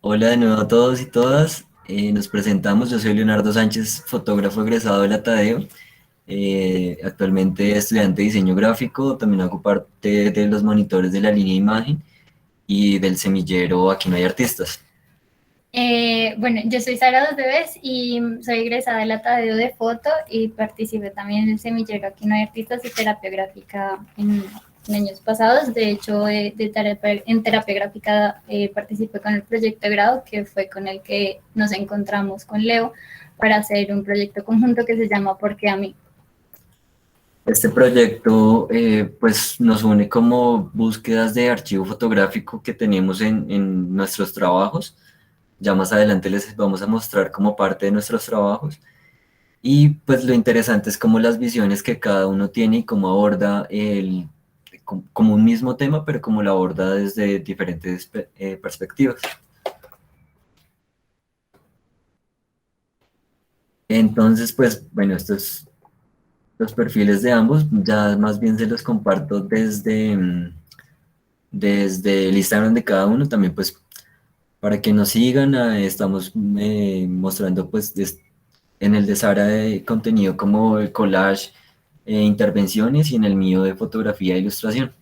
Hola de nuevo a todos y todas. Nos presentamos. Yo soy Leonardo Sánchez, fotógrafo egresado de la Tadeo. Actualmente estudiante de diseño gráfico. También hago parte de los monitores de la línea imagen y del semillero Aquí no hay artistas. Bueno, yo soy Sara Dos Bebés y soy egresada de la Tadeo de Foto y participé también en el semillero Aquí no hay artistas y terapia gráfica en años pasados. De hecho, en terapia gráfica participé con el proyecto de grado, que fue con el que nos encontramos con Leo para hacer un proyecto conjunto que se llama ¿Por qué a mí? Este proyecto pues nos une como búsquedas de archivo fotográfico que tenemos en nuestros trabajos. Ya más adelante les vamos a mostrar como parte de nuestros trabajos. Y pues lo interesante es como las visiones que cada uno tiene y cómo aborda como un mismo tema, pero como lo aborda desde diferentes perspectivas. Entonces, pues bueno, estos los perfiles de ambos, ya más bien se los comparto desde el Instagram de cada uno, también pues para que nos sigan, estamos mostrando pues en el de Sara de contenido como el collage, intervenciones y en el mío de fotografía e ilustración.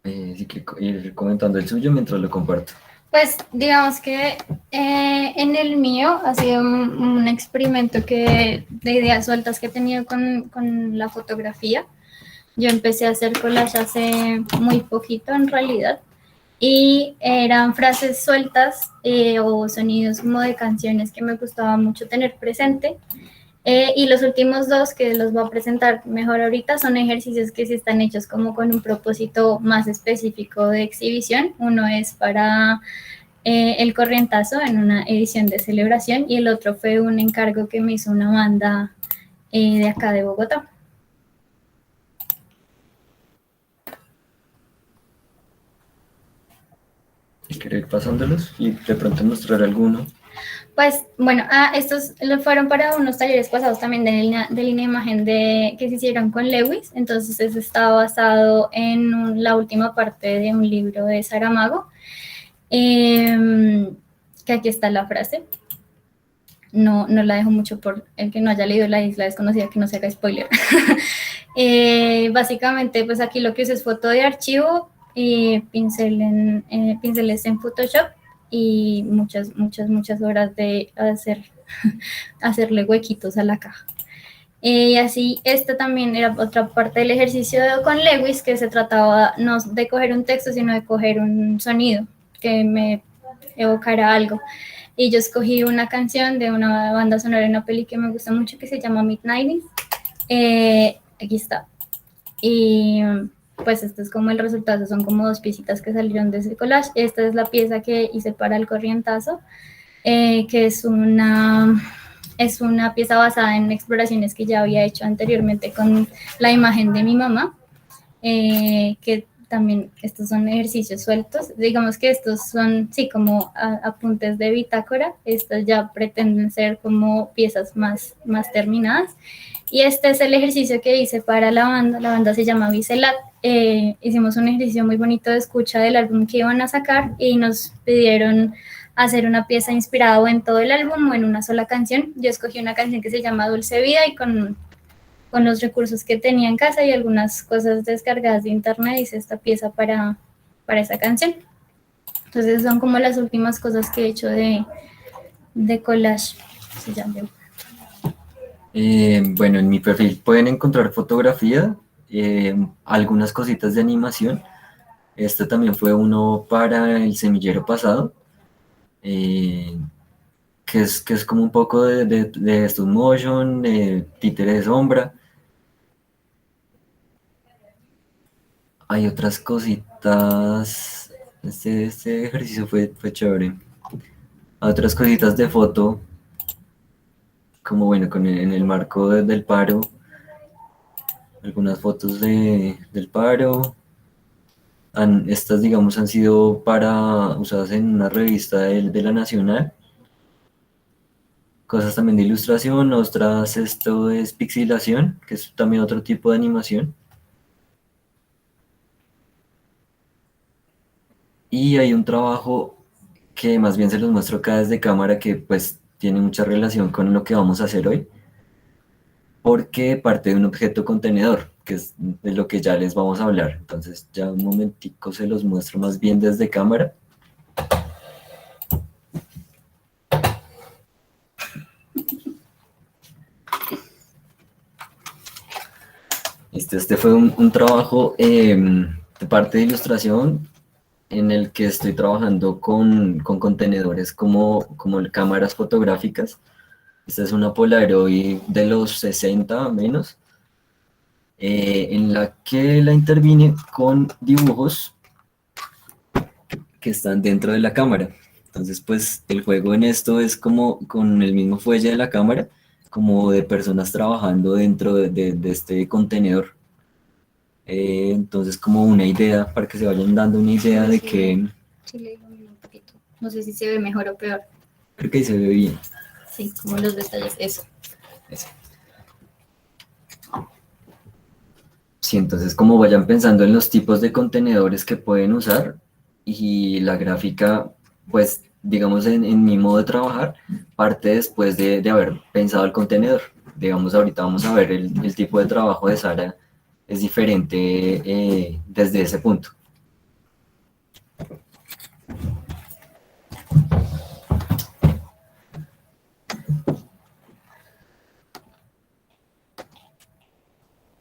Si quiere ir comentando el suyo mientras lo comparto. Pues digamos que en el mío ha sido un experimento de ideas sueltas que he tenido con la fotografía. Yo empecé a hacer collage hace muy poquito en realidad y eran frases sueltas o sonidos como de canciones que me gustaba mucho tener presente. Y los últimos dos que los voy a presentar mejor ahorita son ejercicios que sí están hechos como con un propósito más específico de exhibición. Uno es para el corrientazo en una edición de celebración y el otro fue un encargo que me hizo una banda de acá de Bogotá. Si quiere ir pasándolos y de pronto mostrar alguno. Pues bueno, estos fueron para unos talleres pasados también de línea de imagen que se hicieron con Lewis. Entonces, eso estaba basado en la última parte de un libro de Saramago, que aquí está la frase. No, no la dejo mucho por el que no haya leído La Isla Desconocida, que no se haga spoiler. Básicamente, pues aquí lo que uso es foto de archivo, pinceles en Photoshop y muchas horas de hacerle huequitos a la caja. Y así, esta también era otra parte del ejercicio con Lewis, que se trataba no de coger un texto, sino de coger un sonido que me evocara algo. Y yo escogí una canción de una banda sonora de una peli que me gusta mucho que se llama Midnighties. Aquí está. Y pues este es como el resultado, son como dos piecitas que salieron de ese collage. Esta es la pieza que hice para el corrientazo, que es una pieza basada en exploraciones que ya había hecho anteriormente con la imagen de mi mamá, que también estos son ejercicios sueltos. Digamos que estos son, sí, como apuntes de bitácora. Estos ya pretenden ser como piezas más terminadas. Y este es el ejercicio que hice para la banda. La banda se llama Bicelat. Hicimos un ejercicio muy bonito de escucha del álbum que iban a sacar y nos pidieron hacer una pieza inspirada o en todo el álbum o en una sola canción. Yo escogí una canción que se llama Dulce Vida y con los recursos que tenía en casa y algunas cosas descargadas de internet hice esta pieza para esa canción. Entonces son como las últimas cosas que he hecho de collage. Se llama. Bueno, en mi perfil pueden encontrar fotografía, algunas cositas de animación. Este también fue uno para el semillero pasado, eh, que es como un poco de stop motion, de títere de sombra. Hay otras cositas. Este ejercicio fue chévere. Otras cositas de foto, como bueno, en el marco del paro, algunas fotos del paro. Estas, digamos, han sido usadas en una revista de la Nacional. Cosas también de ilustración, otras, esto es pixilación, que es también otro tipo de animación. Y hay un trabajo que más bien se los muestro acá desde cámara que pues tiene mucha relación con lo que vamos a hacer hoy, porque parte de un objeto contenedor, que es de lo que ya les vamos a hablar. Entonces ya un momentico se los muestro más bien desde cámara. Este fue un trabajo de parte de ilustración en el que estoy trabajando con contenedores como cámaras fotográficas. Esta es una Polaroid de los 60 menos, en la que la intervine con dibujos que están dentro de la cámara. Entonces, pues el juego en esto es como con el mismo fuelle de la cámara, como de personas trabajando dentro de este contenedor. Entonces, como una idea, para que se vayan dando una idea de que... Sí, le ilumino un poquito. No sé si se ve mejor o peor. Creo que ahí se ve bien. Sí, como los detalles, eso. Eso. Sí, entonces como vayan pensando en los tipos de contenedores que pueden usar y la gráfica, pues digamos en mi modo de trabajar, parte después de haber pensado el contenedor. Digamos, ahorita vamos a ver el tipo de trabajo de Sara es diferente desde ese punto.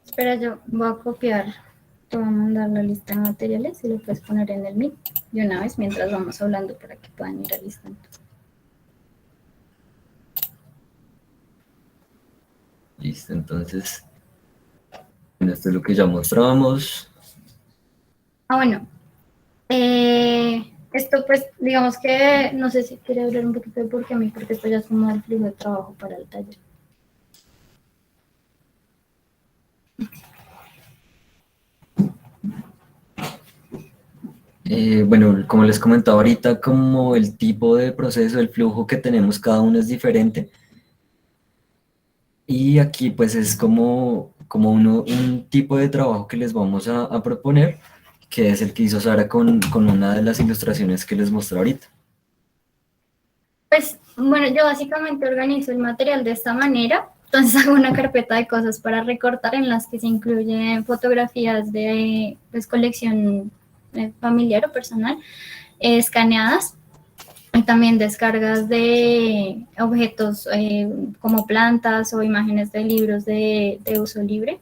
Espera, yo voy a copiar. Te voy a mandar la lista de materiales y lo puedes poner en el Meet de una vez mientras vamos hablando para que puedan ir alistando. Listo, entonces, bueno, esto es lo que ya mostrábamos. Bueno, esto pues digamos que no sé si quiere hablar un poquito de por qué a mí, porque esto ya es como el flujo de trabajo para el taller. Bueno, como les comentaba ahorita, como el tipo de proceso, el flujo que tenemos cada uno es diferente. Y aquí pues es como un tipo de trabajo que les vamos a proponer, que es el que hizo Sara con una de las ilustraciones que les mostré ahorita. Pues bueno, yo básicamente organizo el material de esta manera. Entonces hago una carpeta de cosas para recortar en las que se incluyen fotografías de pues, colección familiar o personal, escaneadas, y también descargas de objetos como plantas o imágenes de libros de uso libre.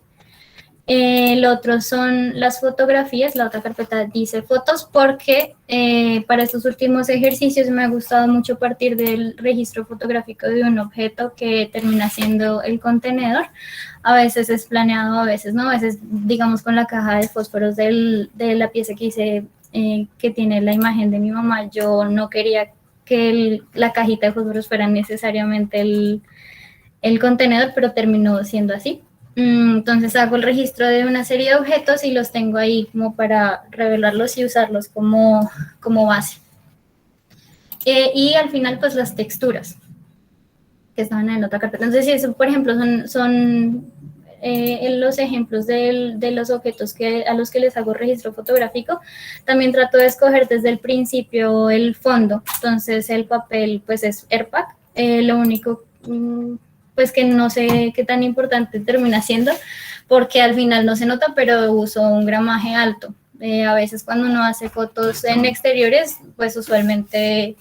El otro son las fotografías, la otra carpeta dice fotos porque para estos últimos ejercicios me ha gustado mucho partir del registro fotográfico de un objeto que termina siendo el contenedor. A veces es planeado, a veces no, a veces digamos con la caja de fósforos de la pieza que hice que tiene la imagen de mi mamá, yo no quería que la cajita de fósforos fuera necesariamente el contenedor, pero terminó siendo así. Entonces hago el registro de una serie de objetos y los tengo ahí como para revelarlos y usarlos como base. Y al final pues las texturas que estaban en otra carpeta. Entonces eso por ejemplo son los ejemplos de los objetos a los que les hago registro fotográfico. También trato de escoger desde el principio el fondo. Entonces el papel pues es AirPack. Lo único pues que no sé qué tan importante termina siendo, porque al final no se nota, pero uso un gramaje alto. A veces cuando uno hace fotos en exteriores, pues usualmente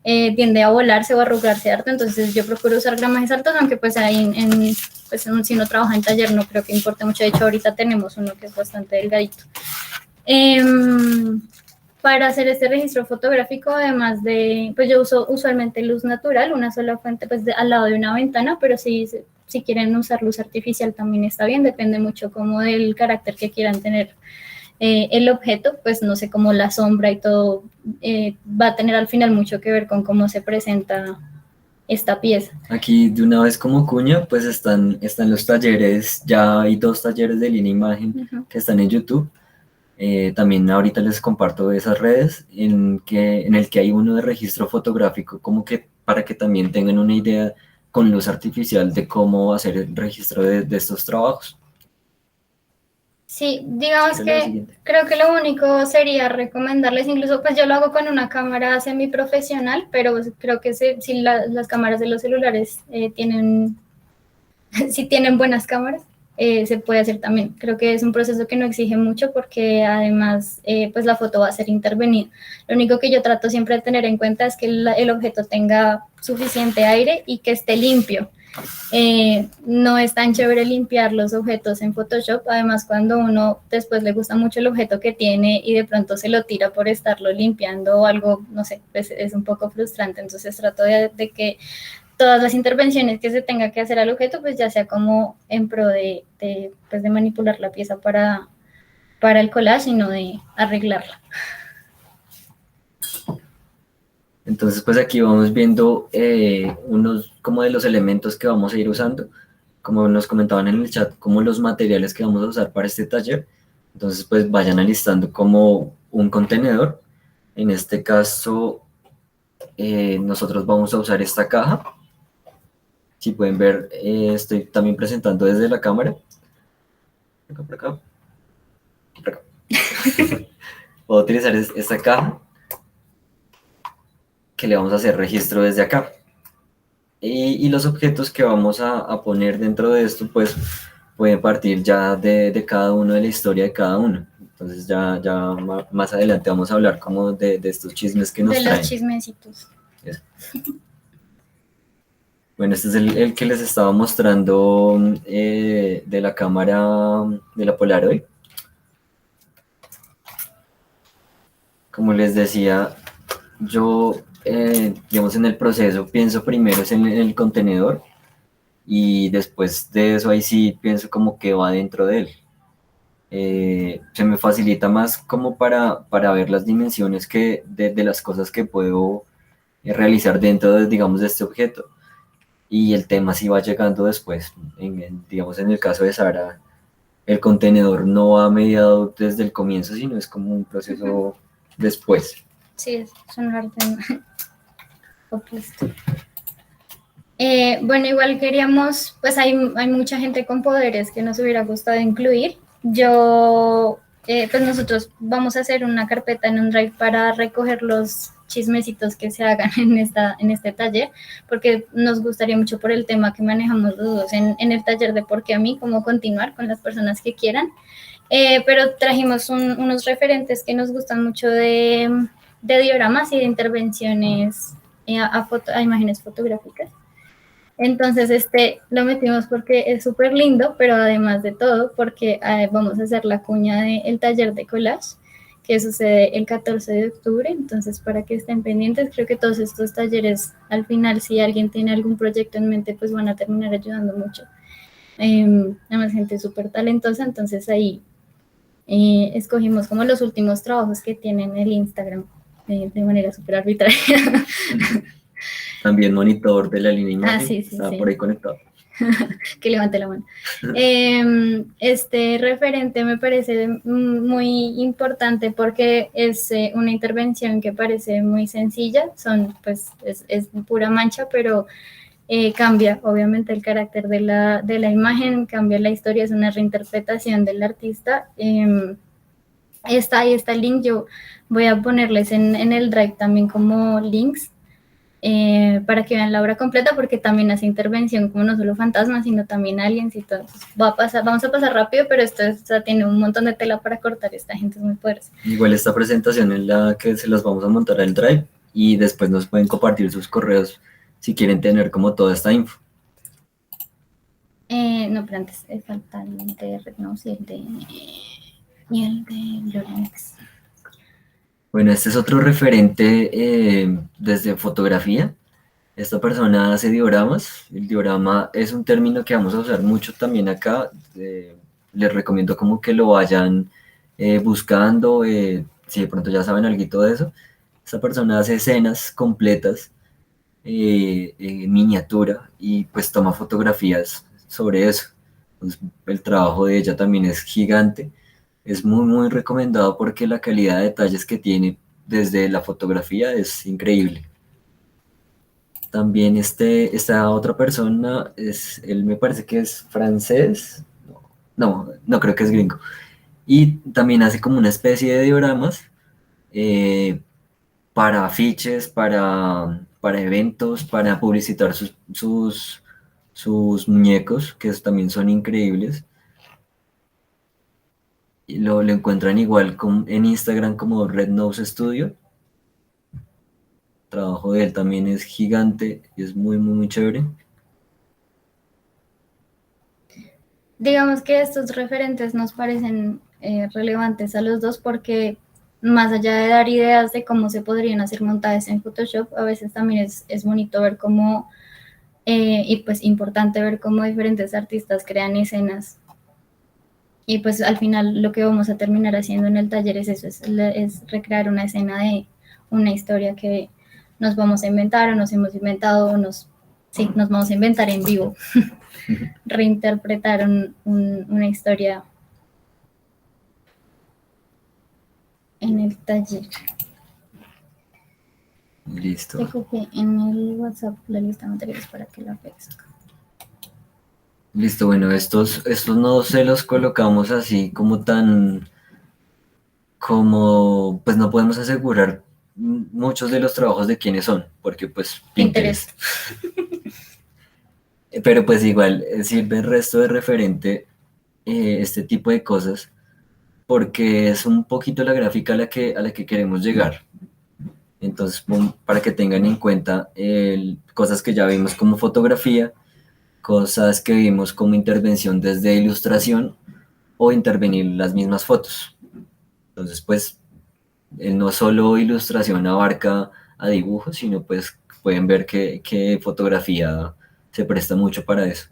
tiende a volarse o a arrugarse harto, entonces yo procuro usar gramajes altos, aunque pues ahí pues si uno trabaja en taller no creo que importe mucho. De hecho ahorita tenemos uno que es bastante delgadito. Para hacer este registro fotográfico, además de, pues yo uso usualmente luz natural, una sola fuente pues al lado de una ventana, pero si quieren usar luz artificial también está bien, depende mucho como del carácter que quieran tener el objeto, pues no sé, como la sombra y todo va a tener al final mucho que ver con cómo se presenta esta pieza. Aquí de una vez como cuña, pues están los talleres, ya hay 2 talleres de línea imagen que están en YouTube. También ahorita les comparto esas redes en el que hay uno de registro fotográfico, como que para que también tengan una idea con luz artificial de cómo hacer el registro de estos trabajos. Sí, digamos ¿Cuál es la que siguiente? creo que lo único sería recomendarles, incluso pues yo lo hago con una cámara semiprofesional, pero pues, creo que si las cámaras de los celulares tienen, si tienen buenas cámaras, se puede hacer también. Creo que es un proceso que no exige mucho porque además pues la foto va a ser intervenida. Lo único que yo trato siempre de tener en cuenta es que el objeto tenga suficiente aire y que esté limpio. No es tan chévere limpiar los objetos en Photoshop, además cuando uno después le gusta mucho el objeto que tiene y de pronto se lo tira por estarlo limpiando o algo, no sé, pues es un poco frustrante, entonces trato de que todas las intervenciones que se tenga que hacer al objeto, pues ya sea como en pro pues de manipular la pieza para el collage y no de arreglarla. Entonces, pues aquí vamos viendo unos como de los elementos que vamos a ir usando, como nos comentaban en el chat, como los materiales que vamos a usar para este taller. Entonces, pues vayan alistando como un contenedor. En este caso, nosotros vamos a usar esta caja. Si pueden ver, estoy también presentando desde la cámara. Por acá, por acá. Puedo utilizar esta caja que le vamos a hacer registro desde acá. Y los objetos que vamos a poner dentro de esto, pues pueden partir ya de cada uno, de la historia de cada uno. Entonces ya más adelante vamos a hablar como de estos chismes que De nos los traen. chismecitos. Eso. Bueno, este es el que les estaba mostrando de la cámara de la Polaroid. Como les decía, yo, digamos, en el proceso pienso primero es en el contenedor y después de eso ahí sí pienso como que va dentro de él. Se me facilita más como para ver las dimensiones de las cosas que puedo realizar dentro de, digamos, de este objeto. Y el tema sí va llegando después. Digamos, en el caso de Sara, el contenedor no va mediado desde el comienzo, sino es como un proceso después. Sí, es un arte opuesto. Bueno, igual queríamos, pues hay mucha gente con poderes que nos hubiera gustado incluir. Pues nosotros vamos a hacer una carpeta en un drive para recoger los chismecitos que se hagan en este taller, porque nos gustaría mucho por el tema que manejamos los dos en el taller de por qué a mí, cómo continuar con las personas que quieran. Pero trajimos unos referentes que nos gustan mucho de dioramas y de intervenciones a imágenes fotográficas. Entonces, lo metimos porque es súper lindo, pero además de todo, porque vamos a hacer la cuña del taller de collage, que sucede el 14 de octubre. Entonces, para que estén pendientes, creo que todos estos talleres, al final, si alguien tiene algún proyecto en mente, pues van a terminar ayudando mucho. Además, gente súper talentosa, entonces ahí escogimos como los últimos trabajos que tienen el Instagram de manera súper arbitraria. También monitor de la línea imagen, Sí, sí, está sí. por ahí conectado. Que levante la mano. Este referente me parece muy importante porque es una intervención que parece muy sencilla, pues es pura mancha, pero cambia obviamente el carácter de la imagen, cambia la historia, es una reinterpretación del artista. Ahí está el link, yo voy a ponerles en el drive también como links para que vean la obra completa, porque también hace intervención como no solo fantasmas, sino también aliens y todo. Entonces, vamos a pasar rápido, pero tiene un montón de tela para cortar, esta gente es muy poderosa. Igual esta presentación es la que se las vamos a montar al Drive y después nos pueden compartir sus correos si quieren tener como toda esta info. No, pero antes falta el de Red Nose y el de Glorinix. Bueno, este es otro referente desde fotografía. Esta persona hace dioramas. El diorama es un término que vamos a usar mucho también acá. Les recomiendo como que lo vayan buscando, si de pronto ya saben algo de eso. Esta persona hace escenas completas, miniatura, y pues toma fotografías sobre eso. Pues, el trabajo de ella también es gigante. Es muy, muy recomendado porque la calidad de detalles que tiene desde la fotografía es increíble. También esta otra persona, él me parece que es francés, no, no creo que es gringo. Y también hace como una especie de dioramas eh, para afiches, para eventos, para publicitar sus muñecos, que también son increíbles. Y lo encuentran igual en Instagram como Red Nose Studio. El trabajo de él también es gigante y es muy, muy, muy chévere. Digamos que estos referentes nos parecen relevantes a los dos porque más allá de dar ideas de cómo se podrían hacer montajes en Photoshop, a veces también es bonito ver cómo, y pues importante ver cómo diferentes artistas crean escenas. Y pues al final lo que vamos a terminar haciendo en el taller es eso, es recrear una escena de una historia que nos vamos a inventar o nos hemos inventado o sí, nos vamos a inventar en vivo, reinterpretar una historia en el taller. Te Listo. copié en el WhatsApp la lista de materiales para que la veas. Listo, bueno, estos no se los colocamos así como tan, como, pues no podemos asegurar muchos de los trabajos de quiénes son, porque pues Pinterest. Pinterest. Pero pues igual sirve el resto de referente este tipo de cosas, porque es un poquito la gráfica a la que queremos llegar. Entonces, para que tengan en cuenta cosas que ya vimos como fotografía, cosas que vimos como intervención desde ilustración o intervenir las mismas fotos. Entonces, pues, no solo ilustración abarca a dibujos, sino pues pueden ver que fotografía se presta mucho para eso.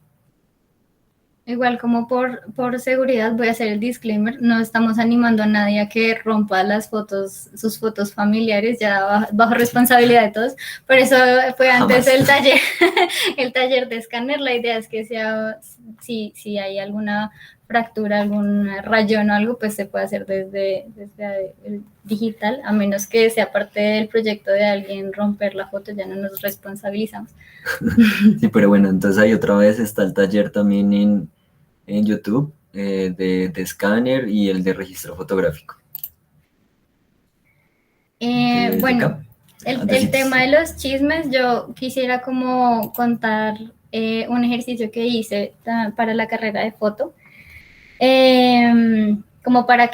Igual como por seguridad voy a hacer el disclaimer, no estamos animando a nadie a que rompa las fotos, sus fotos familiares, ya bajo responsabilidad de todos. Por eso fue antes Jamás. el taller, el taller de escáner. La idea es que sea, si hay alguna fractura, algún rayón o algo, pues se puede hacer desde el digital, a menos que sea parte del proyecto de alguien romper la foto, ya no nos responsabilizamos. Sí, pero bueno, entonces ahí otra vez está el taller también en YouTube de escáner y el de registro fotográfico. Desde Bueno, acá, el antecitos. tema de los chismes, yo quisiera como contar un ejercicio que hice para la carrera de foto, como para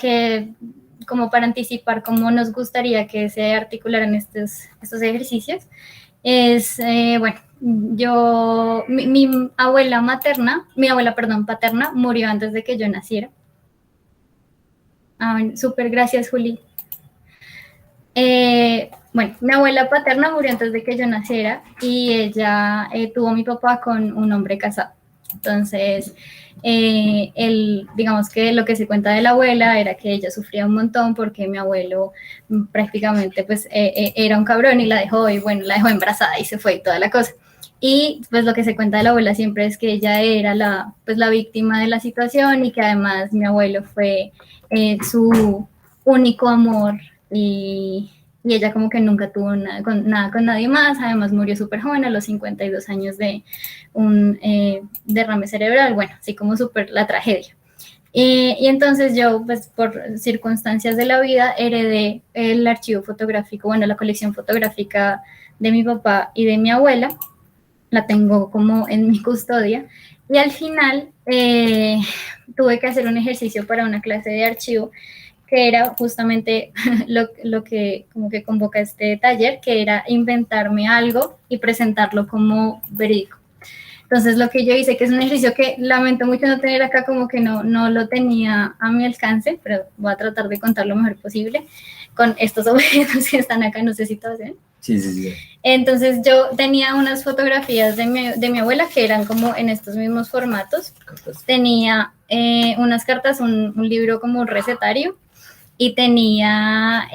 como para anticipar cómo nos gustaría que se articularan estos ejercicios. Bueno, mi abuela materna, mi abuela, perdón, paterna, murió antes de que yo naciera. Bueno, súper, gracias, Juli. Bueno, mi abuela paterna murió antes de que yo naciera y ella tuvo a mi papá con un hombre casado. Entonces, digamos que lo que se cuenta de la abuela era que ella sufría un montón porque mi abuelo prácticamente pues era un cabrón y la dejó, y bueno, la dejó embarazada y se fue y toda la cosa. Y pues lo que se cuenta de la abuela siempre es que ella era pues, la víctima de la situación y que además mi abuelo fue su único amor y ella como que nunca tuvo nada con nadie más, además murió súper joven a los 52 años de un derrame cerebral, bueno, así como súper la tragedia. Y entonces yo, pues por circunstancias de la vida, heredé el archivo fotográfico, bueno, la colección fotográfica de mi papá y de mi abuela, la tengo como en mi custodia, y al final tuve que hacer un ejercicio para una clase de archivo que era justamente lo que como que convoca este taller, que era inventarme algo y presentarlo como verídico. Entonces lo que yo hice, que es un ejercicio que lamento mucho no tener acá, como que no lo tenía a mi alcance, pero voy a tratar de contar lo mejor posible con estos objetos que están acá, no sé si todos ven. Sí, sí, sí. Entonces yo tenía unas fotografías de mi abuela que eran como en estos mismos formatos. Tenía unas cartas, un libro como un recetario, y tenía,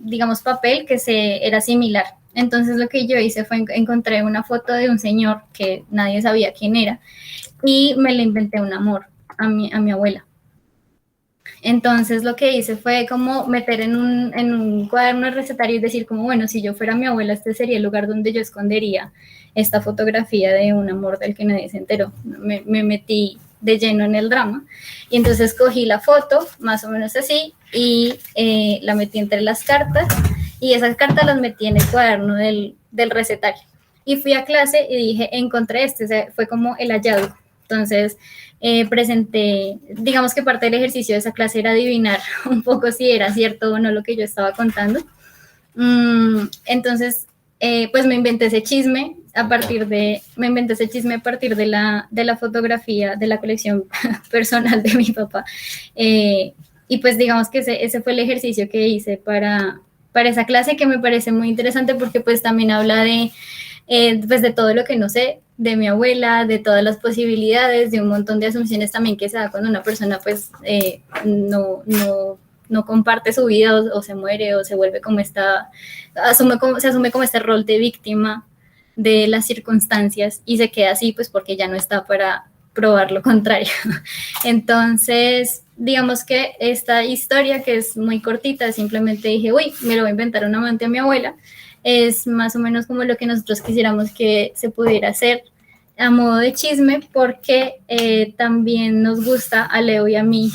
digamos, papel que era similar. Entonces lo que yo hice fue encontré una foto de un señor que nadie sabía quién era y me le inventé un amor a mi abuela. Entonces lo que hice fue como meter en un cuaderno de recetario y decir como, bueno, si yo fuera mi abuela, este sería el lugar donde yo escondería esta fotografía de un amor del que nadie se enteró. Me metí de lleno en el drama. Y entonces cogí la foto, más o menos así, y la metí entre las cartas, y esas cartas las metí en el cuaderno del recetario. Y fui a clase y dije, encontré este, o sea, fue como el hallazgo. Entonces, presenté, digamos que parte del ejercicio de esa clase era adivinar un poco si era cierto o no lo que yo estaba contando. Entonces, pues me inventé ese chisme a partir de la fotografía de la colección personal de mi papá. Y pues digamos que ese fue el ejercicio que hice para esa clase, que me parece muy interesante porque pues también habla pues de todo lo que no sé, de mi abuela, de todas las posibilidades, de un montón de asunciones también que se da cuando una persona pues no comparte su vida o se muere o se vuelve como se asume como este rol de víctima de las circunstancias y se queda así pues porque ya no está para probar lo contrario. Entonces, digamos que esta historia, que es muy cortita, simplemente dije, uy, me lo voy a inventar un amante a mi abuela, es más o menos como lo que nosotros quisiéramos que se pudiera hacer a modo de chisme, porque también nos gusta a Leo y a mí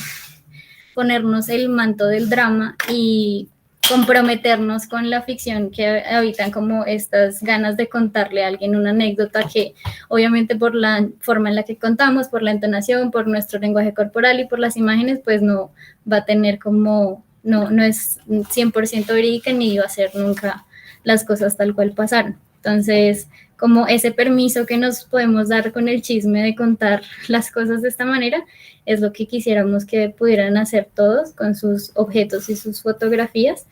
ponernos el manto del drama y comprometernos con la ficción que habitan como estas ganas de contarle a alguien una anécdota que obviamente por la forma en la que contamos, por la entonación, por nuestro lenguaje corporal y por las imágenes, pues no va a tener como, no es 100% verídica ni va a ser nunca las cosas tal cual pasaron. Entonces, como ese permiso que nos podemos dar con el chisme de contar las cosas de esta manera, es lo que quisiéramos que pudieran hacer todos con sus objetos y sus fotografías.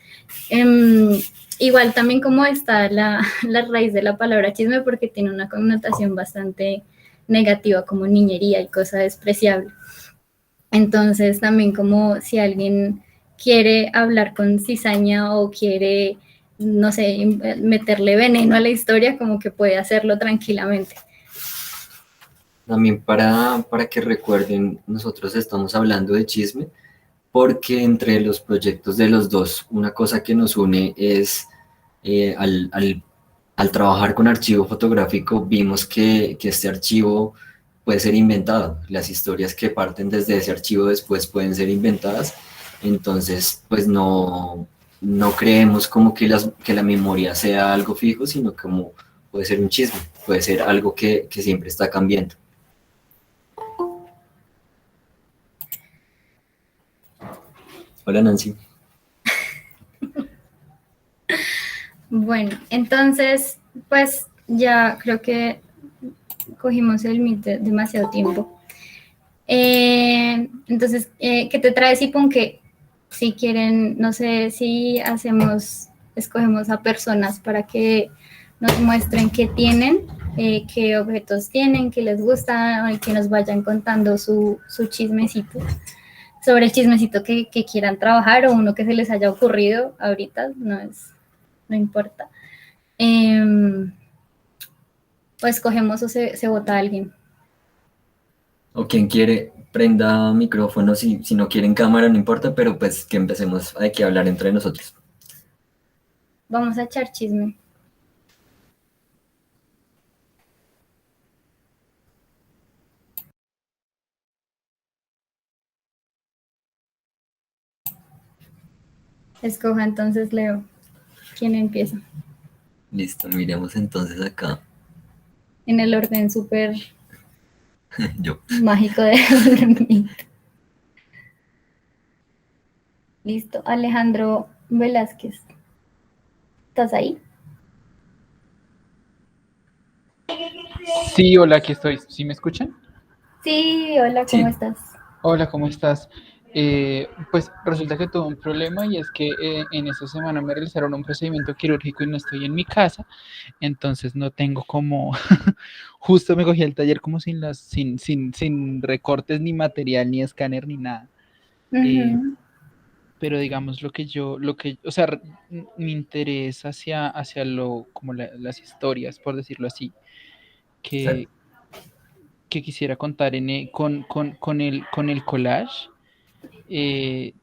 Igual también como está la raíz de la palabra chisme, porque tiene una connotación bastante negativa, como niñería y cosa despreciable. Entonces también como si alguien quiere hablar con cizaña o quiere, no sé, meterle veneno a la historia, como que puede hacerlo tranquilamente. También para que recuerden, nosotros estamos hablando de chisme porque entre los proyectos de los dos, una cosa que nos une es al trabajar con archivo fotográfico, vimos que este archivo puede ser inventado. Las historias que parten desde ese archivo después pueden ser inventadas. Entonces, pues no creemos como que la memoria sea algo fijo, sino como puede ser un chisme, puede ser algo que siempre está cambiando. Hola Nancy. Bueno, entonces, pues ya creo que cogimos el meet demasiado tiempo. Entonces, ¿qué te trae Sipon? Que si quieren, no sé si escogemos a personas para que nos muestren qué tienen, qué objetos tienen, qué les gusta, y que nos vayan contando su chismecito, sobre el chismecito que quieran trabajar o uno que se les haya ocurrido ahorita, no importa. Pues cogemos o se vota alguien. O quien quiere, prenda micrófono, si no quieren cámara, no importa, pero pues que empecemos a que hablar entre nosotros. Vamos a echar chisme. Escoja entonces, Leo. ¿Quién empieza? Listo, miremos entonces acá. En el orden súper Yo. mágico de dormir. Listo. Alejandro Velázquez. ¿Estás ahí? Sí, hola, aquí estoy. ¿Sí me escuchan? Sí, hola, ¿cómo Sí, estás? Hola, ¿cómo estás? Pues resulta que tuve un problema y es que en esta semana me realizaron un procedimiento quirúrgico y no estoy en mi casa, entonces no tengo como, justo me cogí el taller como sin recortes ni material, ni escáner, ni nada. Eh, Ujú. pero digamos o sea, mi interés hacia como las historias, por decirlo así, sí. que, que quisiera contar con el collage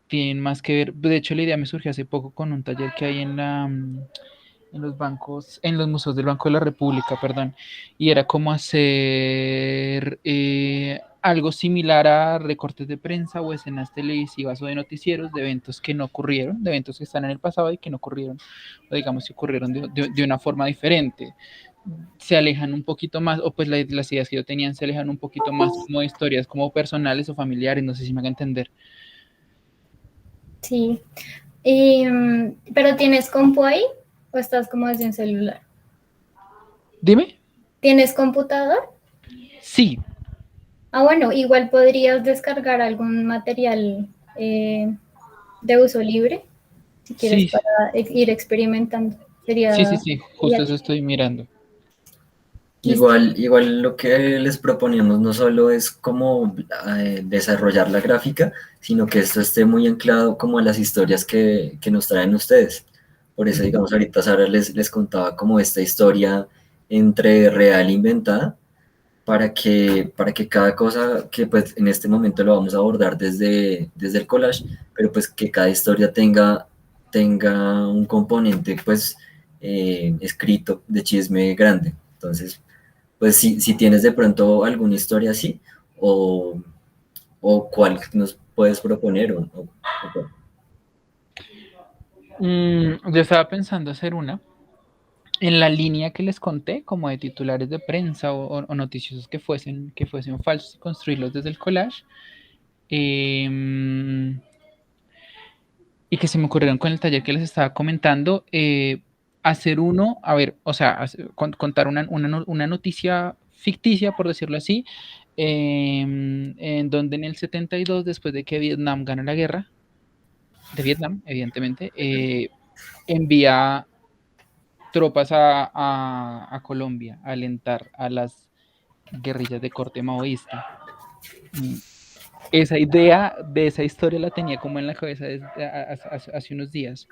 tienen más que ver. De hecho, la idea me surgió hace poco con un taller que hay en los bancos, en los museos del Banco de la República, perdón, y era como hacer algo similar a recortes de prensa o escenas televisivas o de noticieros de eventos que no ocurrieron, de eventos que están en el pasado y que no ocurrieron, o digamos que ocurrieron de una forma diferente. Se alejan un poquito más, o pues las ideas que yo tenía se alejan un poquito más como de historias como personales o familiares, no sé si me haga entender. Sí. ¿Pero tienes compu ahí o estás como desde un celular? Dime. ¿Tienes computador? Sí. Ah, bueno, igual podrías descargar algún material de uso libre, si quieres, Sí, para ir experimentando. Sería justo sería eso estoy mirando. listo. Igual lo que les proponíamos no solo es como desarrollar la gráfica, sino que esto esté muy anclado como a las historias que nos traen ustedes. Por eso, digamos, ahorita Sara les contaba como esta historia entre real e inventada, para que cada cosa que pues en este momento lo vamos a abordar desde el collage, pero pues que cada historia tenga un componente pues escrito de chisme grande. Entonces, pues si tienes de pronto alguna historia así, o, o cuál nos puedes proponer, o- Yo estaba pensando hacer una en la línea que les conté, como de titulares de prensa o noticiosos que fuesen falsos y construirlos desde el collage. Eh, y que se me ocurrieron con el taller que les estaba comentando, hacer uno, a ver, o sea, contar una noticia ficticia, por decirlo así, en donde en el 72, después de que Vietnam gana la guerra de Vietnam, evidentemente, envía tropas a Colombia a alentar a las guerrillas de corte maoísta. Esa idea de esa historia la tenía como en la cabeza desde hace unos días.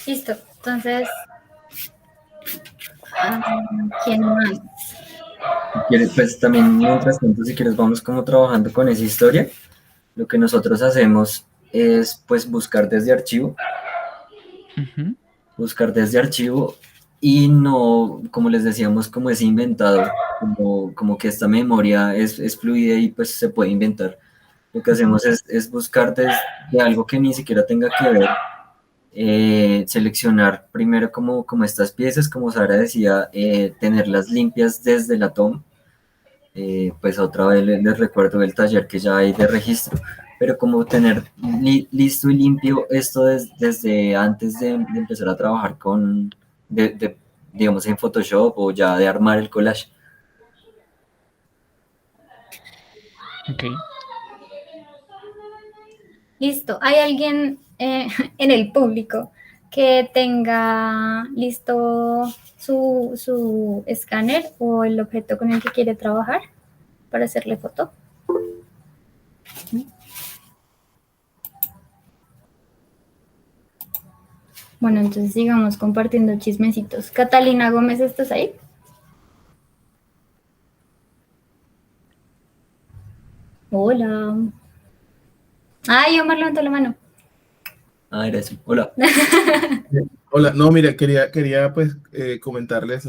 Listo. Entonces, ¿quién más? si quieres, pues también mientras tanto, si quieres, vamos como trabajando con esa historia. Lo que nosotros hacemos es pues Ujú. buscar desde archivo y no, como les decíamos, como es inventado, como que esta memoria es fluida y pues se puede inventar. Lo que hacemos es buscar desde algo que ni siquiera tenga que ver, seleccionar primero como estas piezas, como Sara decía, tenerlas limpias desde la toma. Pues otra vez les recuerdo el taller que ya hay de registro, pero como tener listo y limpio esto desde antes de empezar a trabajar digamos, en Photoshop o ya de armar el collage. Ok. Listo. ¿Hay alguien en el público que tenga listo su escáner o el objeto con el que quiere trabajar para hacerle foto? Bueno, entonces sigamos compartiendo chismecitos. Catalina Gómez, ¿estás ahí? Hola. Ay, Omar levantó la mano. Ah, era eso. Hola. Hola, no, mira, quería pues comentarles,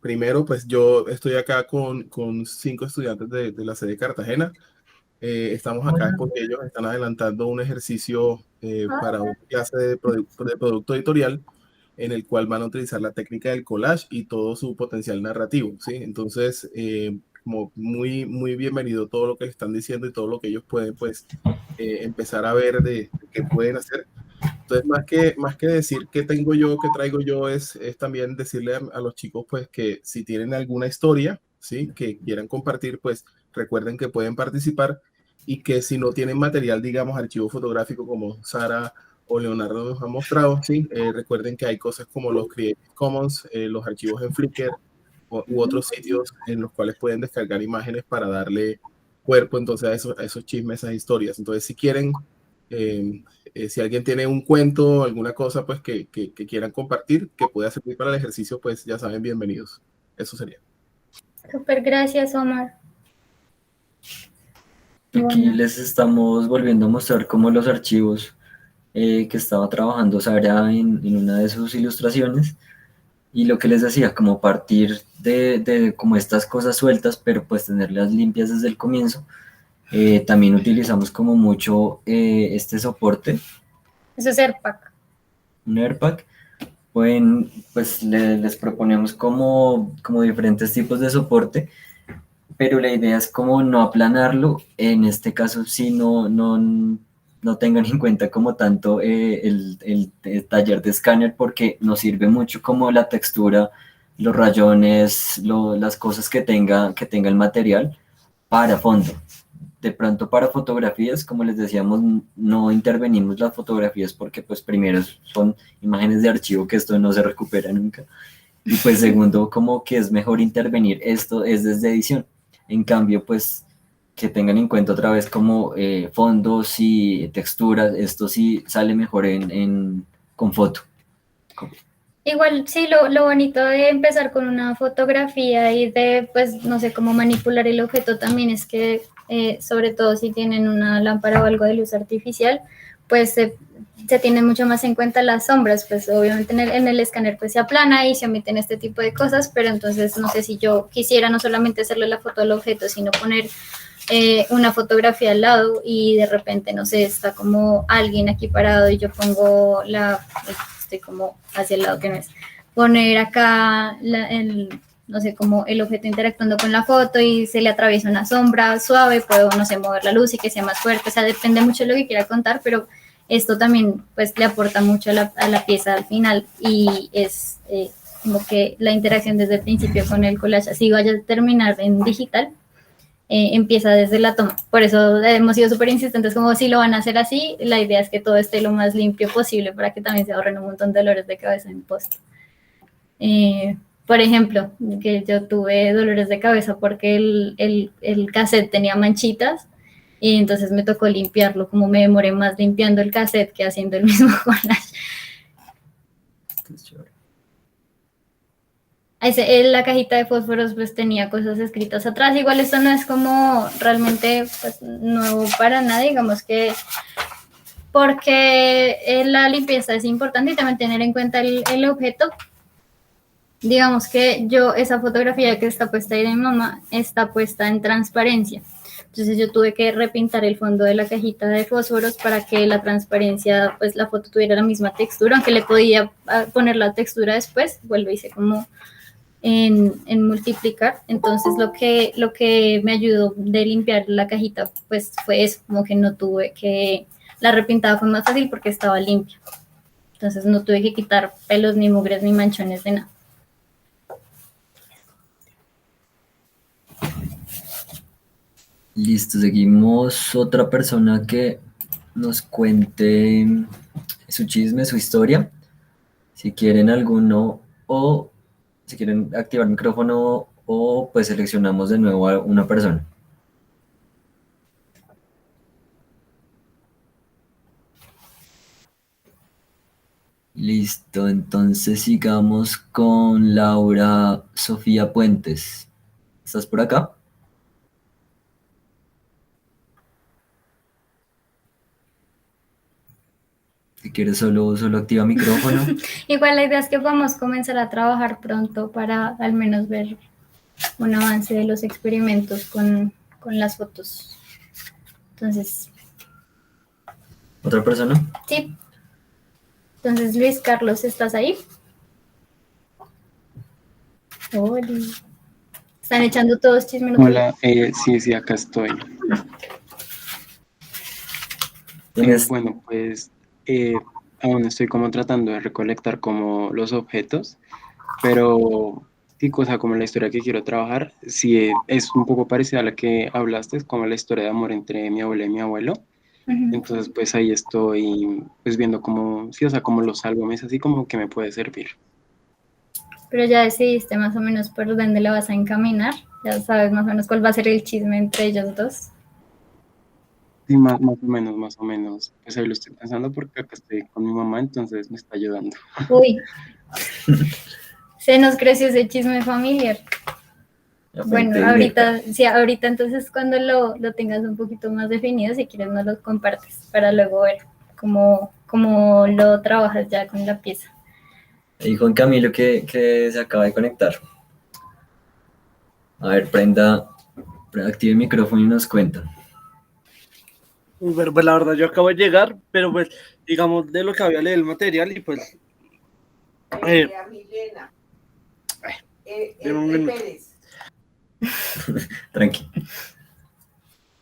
primero pues yo estoy acá con 5 estudiantes de la sede de Cartagena. Estamos acá porque ellos están adelantando un ejercicio para una clase de producto editorial en el cual van a utilizar la técnica del collage y todo su potencial narrativo, ¿sí? Entonces, como muy bienvenido todo lo que le están diciendo y todo lo que ellos pueden pues empezar a ver de qué pueden hacer. Entonces, más que decir qué tengo yo, qué traigo yo, es también decirle a los chicos, pues, que si tienen alguna historia, ¿sí? Que quieran compartir, pues, recuerden que pueden participar y que si no tienen material, digamos, archivo fotográfico como Sara o Leonardo nos han mostrado, ¿sí? Recuerden que hay cosas como los Creative Commons, los archivos en Flickr u otros sitios en los cuales pueden descargar imágenes para darle cuerpo, entonces, a esos chismes, a esas historias. Entonces, si quieren... si alguien tiene un cuento, alguna cosa, pues que quieran compartir, que pueda servir para el ejercicio, pues ya saben, bienvenidos. Eso sería. Súper, gracias, Omar. Aquí Bueno, les estamos volviendo a mostrar como los archivos que estaba trabajando Sara en una de sus ilustraciones. Y lo que les decía, como partir de como estas cosas sueltas, pero pues tenerlas limpias desde el comienzo. También utilizamos como mucho este soporte, Eso es AirPack. un AirPack. Pues les proponemos como diferentes tipos de soporte, pero la idea es como no aplanarlo. En este caso sí no tengan en cuenta como tanto el taller de escáner, porque nos sirve mucho como la textura, los rayones, las cosas que tenga el material para fondo. De pronto para fotografías, como les decíamos, no intervenimos las fotografías porque pues primero son imágenes de archivo que esto no se recupera nunca. Y pues segundo, como que es mejor intervenir esto es desde edición. En cambio, pues que tengan en cuenta otra vez como fondos y texturas, esto sí sale mejor con foto. Igual, sí, lo bonito de empezar con una fotografía y de, pues, no sé, cómo manipular el objeto también es que, sobre todo si tienen una lámpara o algo de luz artificial, pues se tienen mucho más en cuenta las sombras, pues obviamente en el escáner pues se aplana y se omiten este tipo de cosas, pero entonces no sé si yo quisiera no solamente hacerle la foto al objeto, sino poner una fotografía al lado y de repente, no sé, está como alguien aquí parado y yo pongo estoy como hacia el lado que no es, poner acá no sé, como el objeto interactuando con la foto y se le atraviesa una sombra suave, puedo, no sé, mover la luz y que sea más fuerte, o sea, depende mucho de lo que quiera contar, pero esto también, pues, le aporta mucho a la pieza al final y es como que la interacción desde el principio con el collage, así vaya a terminar en digital, empieza desde la toma. Por eso hemos sido súper insistentes, como si lo van a hacer así, la idea es que todo esté lo más limpio posible para que también se ahorren un montón de dolores de cabeza en post. Por ejemplo, que yo tuve dolores de cabeza porque el cassette tenía manchitas y entonces me tocó limpiarlo, como me demoré más limpiando el cassette que haciendo el mismo collage. La cajita de fósforos pues tenía cosas escritas atrás, igual esto no es como realmente pues nuevo para nada, digamos que porque la limpieza es importante y también tener en cuenta el objeto. Digamos que esa fotografía que está puesta ahí de mi mamá está puesta en transparencia, entonces yo tuve que repintar el fondo de la cajita de fósforos para que la transparencia, pues la foto tuviera la misma textura, aunque le podía poner la textura después, vuelvo y hice como en multiplicar. Entonces lo que me ayudó de limpiar la cajita pues fue eso, como que no tuve que, la repintada fue más fácil porque estaba limpia, entonces no tuve que quitar pelos ni mugres ni manchones de nada. Listo, seguimos otra persona que nos cuente su chisme, su historia. Si quieren alguno o si quieren activar micrófono o pues seleccionamos de nuevo a una persona. Listo, entonces sigamos con Laura Sofía Puentes. ¿Estás por acá? Si quieres solo activa micrófono. Igual la idea es que podamos comenzar a trabajar pronto para al menos ver un avance de los experimentos con las fotos. Entonces, ¿Otra persona? sí. Entonces, Luis Carlos, ¿estás ahí? Hola. Están echando todos chismes. Hola, sí, acá estoy. Bueno, pues aún estoy como tratando de recolectar como los objetos, pero sí, cosa como la historia que quiero trabajar, sí es un poco parecida a la que hablaste, es como la historia de amor entre mi abuela y mi abuelo. Entonces, pues ahí estoy pues viendo cómo, sí, o sea, como los álbumes, así como que me puede servir. Pero ya decidiste más o menos por dónde lo vas a encaminar, ya sabes más o menos cuál va a ser el chisme entre ellos dos. Sí, más o menos, pues ahí lo estoy pensando porque acá estoy con mi mamá, entonces me está ayudando. Uy, se nos creció ese chisme familiar. Bueno, ahorita entonces cuando lo tengas un poquito más definido, si quieres nos lo compartes para luego ver cómo lo trabajas ya con la pieza. Y Juan Camilo que se acaba de conectar. A ver, active el micrófono y nos cuenta. Pero pues la verdad yo acabo de llegar, pero pues digamos de lo que había leído el material y pues... Milena. Deme un minuto. Pérez. Tranqui.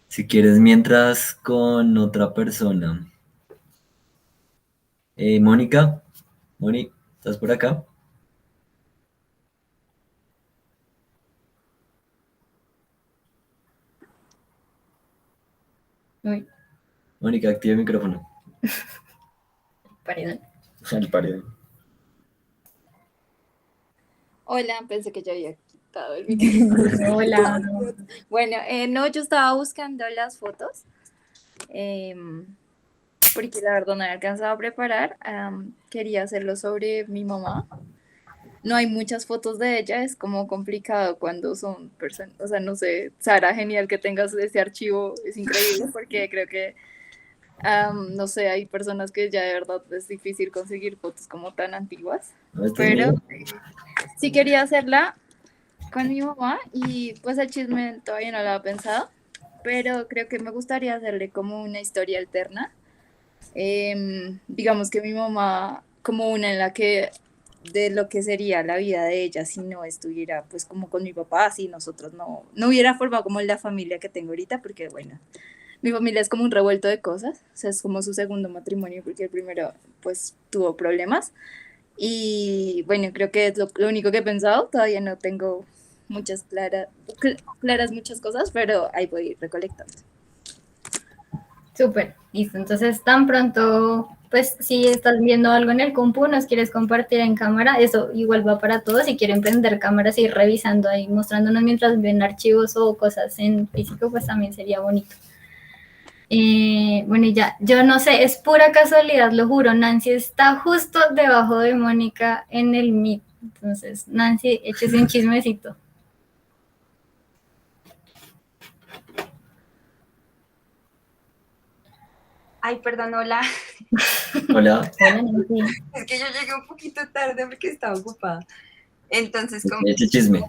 Si quieres, mientras con otra persona. Mónica, Moni, ¿estás por acá? Uy, Mónica, activa el micrófono. perdón. Al pared. Hola, pensé que ya había quitado el micrófono. Hola. Bueno, no, yo estaba buscando las fotos, porque la verdad no he alcanzado a preparar. Quería hacerlo sobre mi mamá. No hay muchas fotos de ella, es como complicado cuando son personas, o sea, no sé, Sara, genial que tengas ese archivo, es increíble porque creo que, no sé, hay personas que ya de verdad es difícil conseguir fotos como tan antiguas, pero sí quería hacerla con mi mamá y pues el chisme todavía no lo había pensado, pero creo que me gustaría hacerle como una historia alterna. Digamos que mi mamá, como una en la que de lo que sería la vida de ella si no estuviera pues como con mi papá, si nosotros no hubiera formado como la familia que tengo ahorita, porque bueno, mi familia es como un revuelto de cosas, o sea, es como su segundo matrimonio porque el primero pues tuvo problemas y bueno, creo que es lo único que he pensado, todavía no tengo muchas claras muchas cosas, pero ahí voy recolectando. Súper, listo. Entonces, tan pronto, pues si estás viendo algo en el compu, nos quieres compartir en cámara, eso igual va para todos. Si quieren prender cámaras y ir revisando ahí, mostrándonos mientras ven archivos o cosas en físico, pues también sería bonito. Bueno, y ya, yo no sé, es pura casualidad, lo juro, Nancy está justo debajo de Mónica en el Meet. Entonces, Nancy, échese un chismecito. Ay, perdón, hola. Hola. Hola, Nancy. Es que yo llegué un poquito tarde porque estaba ocupada. Entonces, como Ese chisme.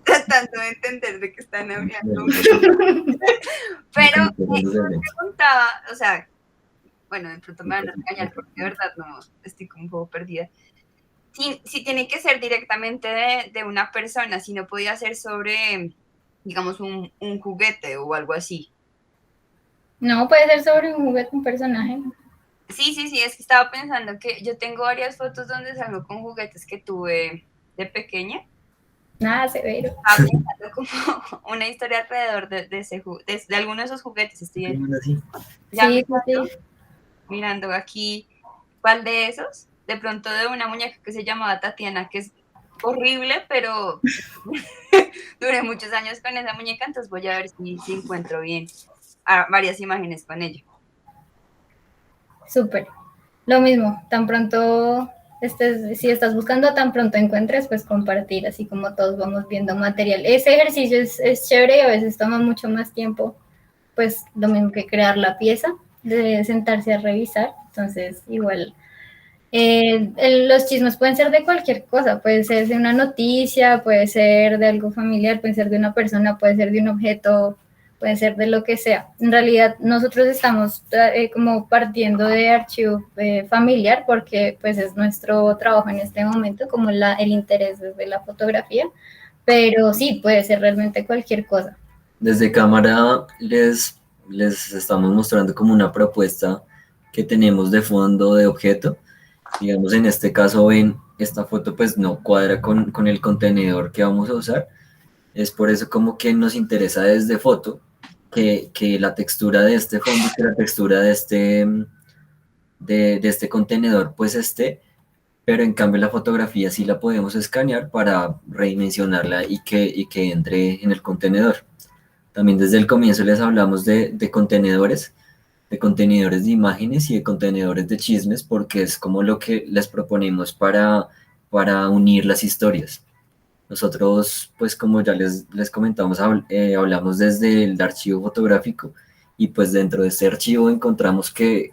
tratando de entender de qué están hablando. Pero me preguntaba, o sea, bueno, de pronto me van a regañar porque de verdad no estoy como un poco perdida. Si tiene que ser directamente de una persona, si no podía ser sobre, digamos, un juguete o algo así. No, puede ser sobre un juguete, un personaje. Sí, es que estaba pensando que yo tengo varias fotos donde salgo con juguetes que tuve de pequeña. Nada severo. Estaba pensando como una historia alrededor de alguno de esos juguetes. Estoy ya Sí. mirando aquí cuál de esos. De pronto de una muñeca que se llamaba Tatiana, que es horrible, pero duré muchos años con esa muñeca, entonces voy a ver si encuentro bien varias imágenes con ella. Súper. Lo mismo, tan pronto si estás buscando, tan pronto encuentres, pues compartir, así como todos vamos viendo material. Ese ejercicio es chévere y a veces toma mucho más tiempo, pues lo mismo que crear la pieza, de sentarse a revisar. Entonces, igual, los chismes pueden ser de cualquier cosa, puede ser de una noticia, puede ser de algo familiar, puede ser de una persona, puede ser de un objeto, puede ser de lo que sea. En realidad, nosotros estamos como partiendo de archivo familiar porque pues es nuestro trabajo en este momento, como el interés desde la fotografía, pero sí, puede ser realmente cualquier cosa. Desde cámara les estamos mostrando como una propuesta que tenemos de fondo de objeto. Digamos, en este caso ven, esta foto pues no cuadra con el contenedor que vamos a usar. Es por eso como que nos interesa desde foto que la textura de este fondo, que la textura de este contenedor pues pero en cambio la fotografía sí la podemos escanear para redimensionarla y que entre en el contenedor. También desde el comienzo les hablamos de contenedores de imágenes y de contenedores de chismes, porque es como lo que les proponemos para unir las historias. Nosotros, pues como ya les comentamos, hablamos desde el archivo fotográfico y pues dentro de este archivo encontramos que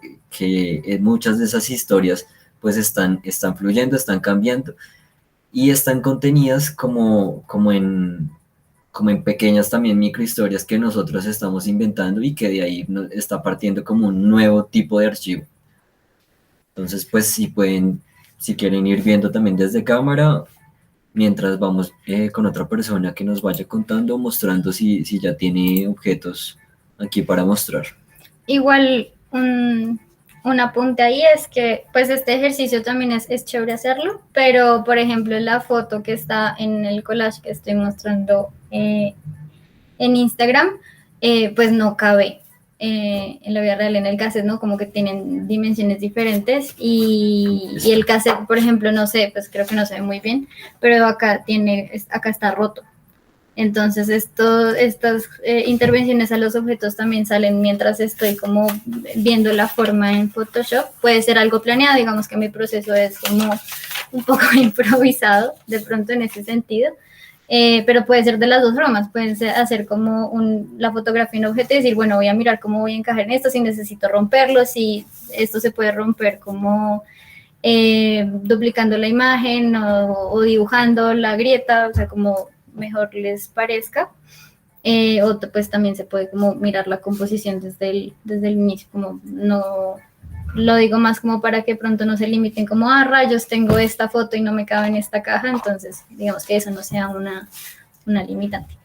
muchas de esas historias pues están fluyendo, están cambiando y están contenidas como en pequeñas también microhistorias que nosotros estamos inventando y que de ahí está partiendo como un nuevo tipo de archivo. Entonces, pues si quieren ir viendo también desde cámara, mientras vamos con otra persona que nos vaya contando, mostrando si ya tiene objetos aquí para mostrar. Igual, un apunte ahí es que pues este ejercicio también es chévere hacerlo, pero por ejemplo la foto que está en el collage que estoy mostrando en Instagram, pues no cabe en la vida real en el cassette, ¿no? Como que tienen dimensiones diferentes y el cassette, por ejemplo, no sé, pues creo que no se ve muy bien, pero acá está roto. Entonces, estas intervenciones a los objetos también salen mientras estoy como viendo la forma en Photoshop. Puede ser algo planeado, digamos que mi proceso es como un poco improvisado, de pronto en ese sentido, pero puede ser de las dos formas. Pueden hacer como la fotografía en objeto y decir, bueno, voy a mirar cómo voy a encajar en esto, si necesito romperlo, si esto se puede romper como duplicando la imagen o dibujando la grieta, o sea, como mejor les parezca, o pues también se puede como mirar la composición desde el inicio, como no lo digo más como para que pronto no se limiten como, rayos, tengo esta foto y no me cabe en esta caja, entonces digamos que eso no sea una limitante.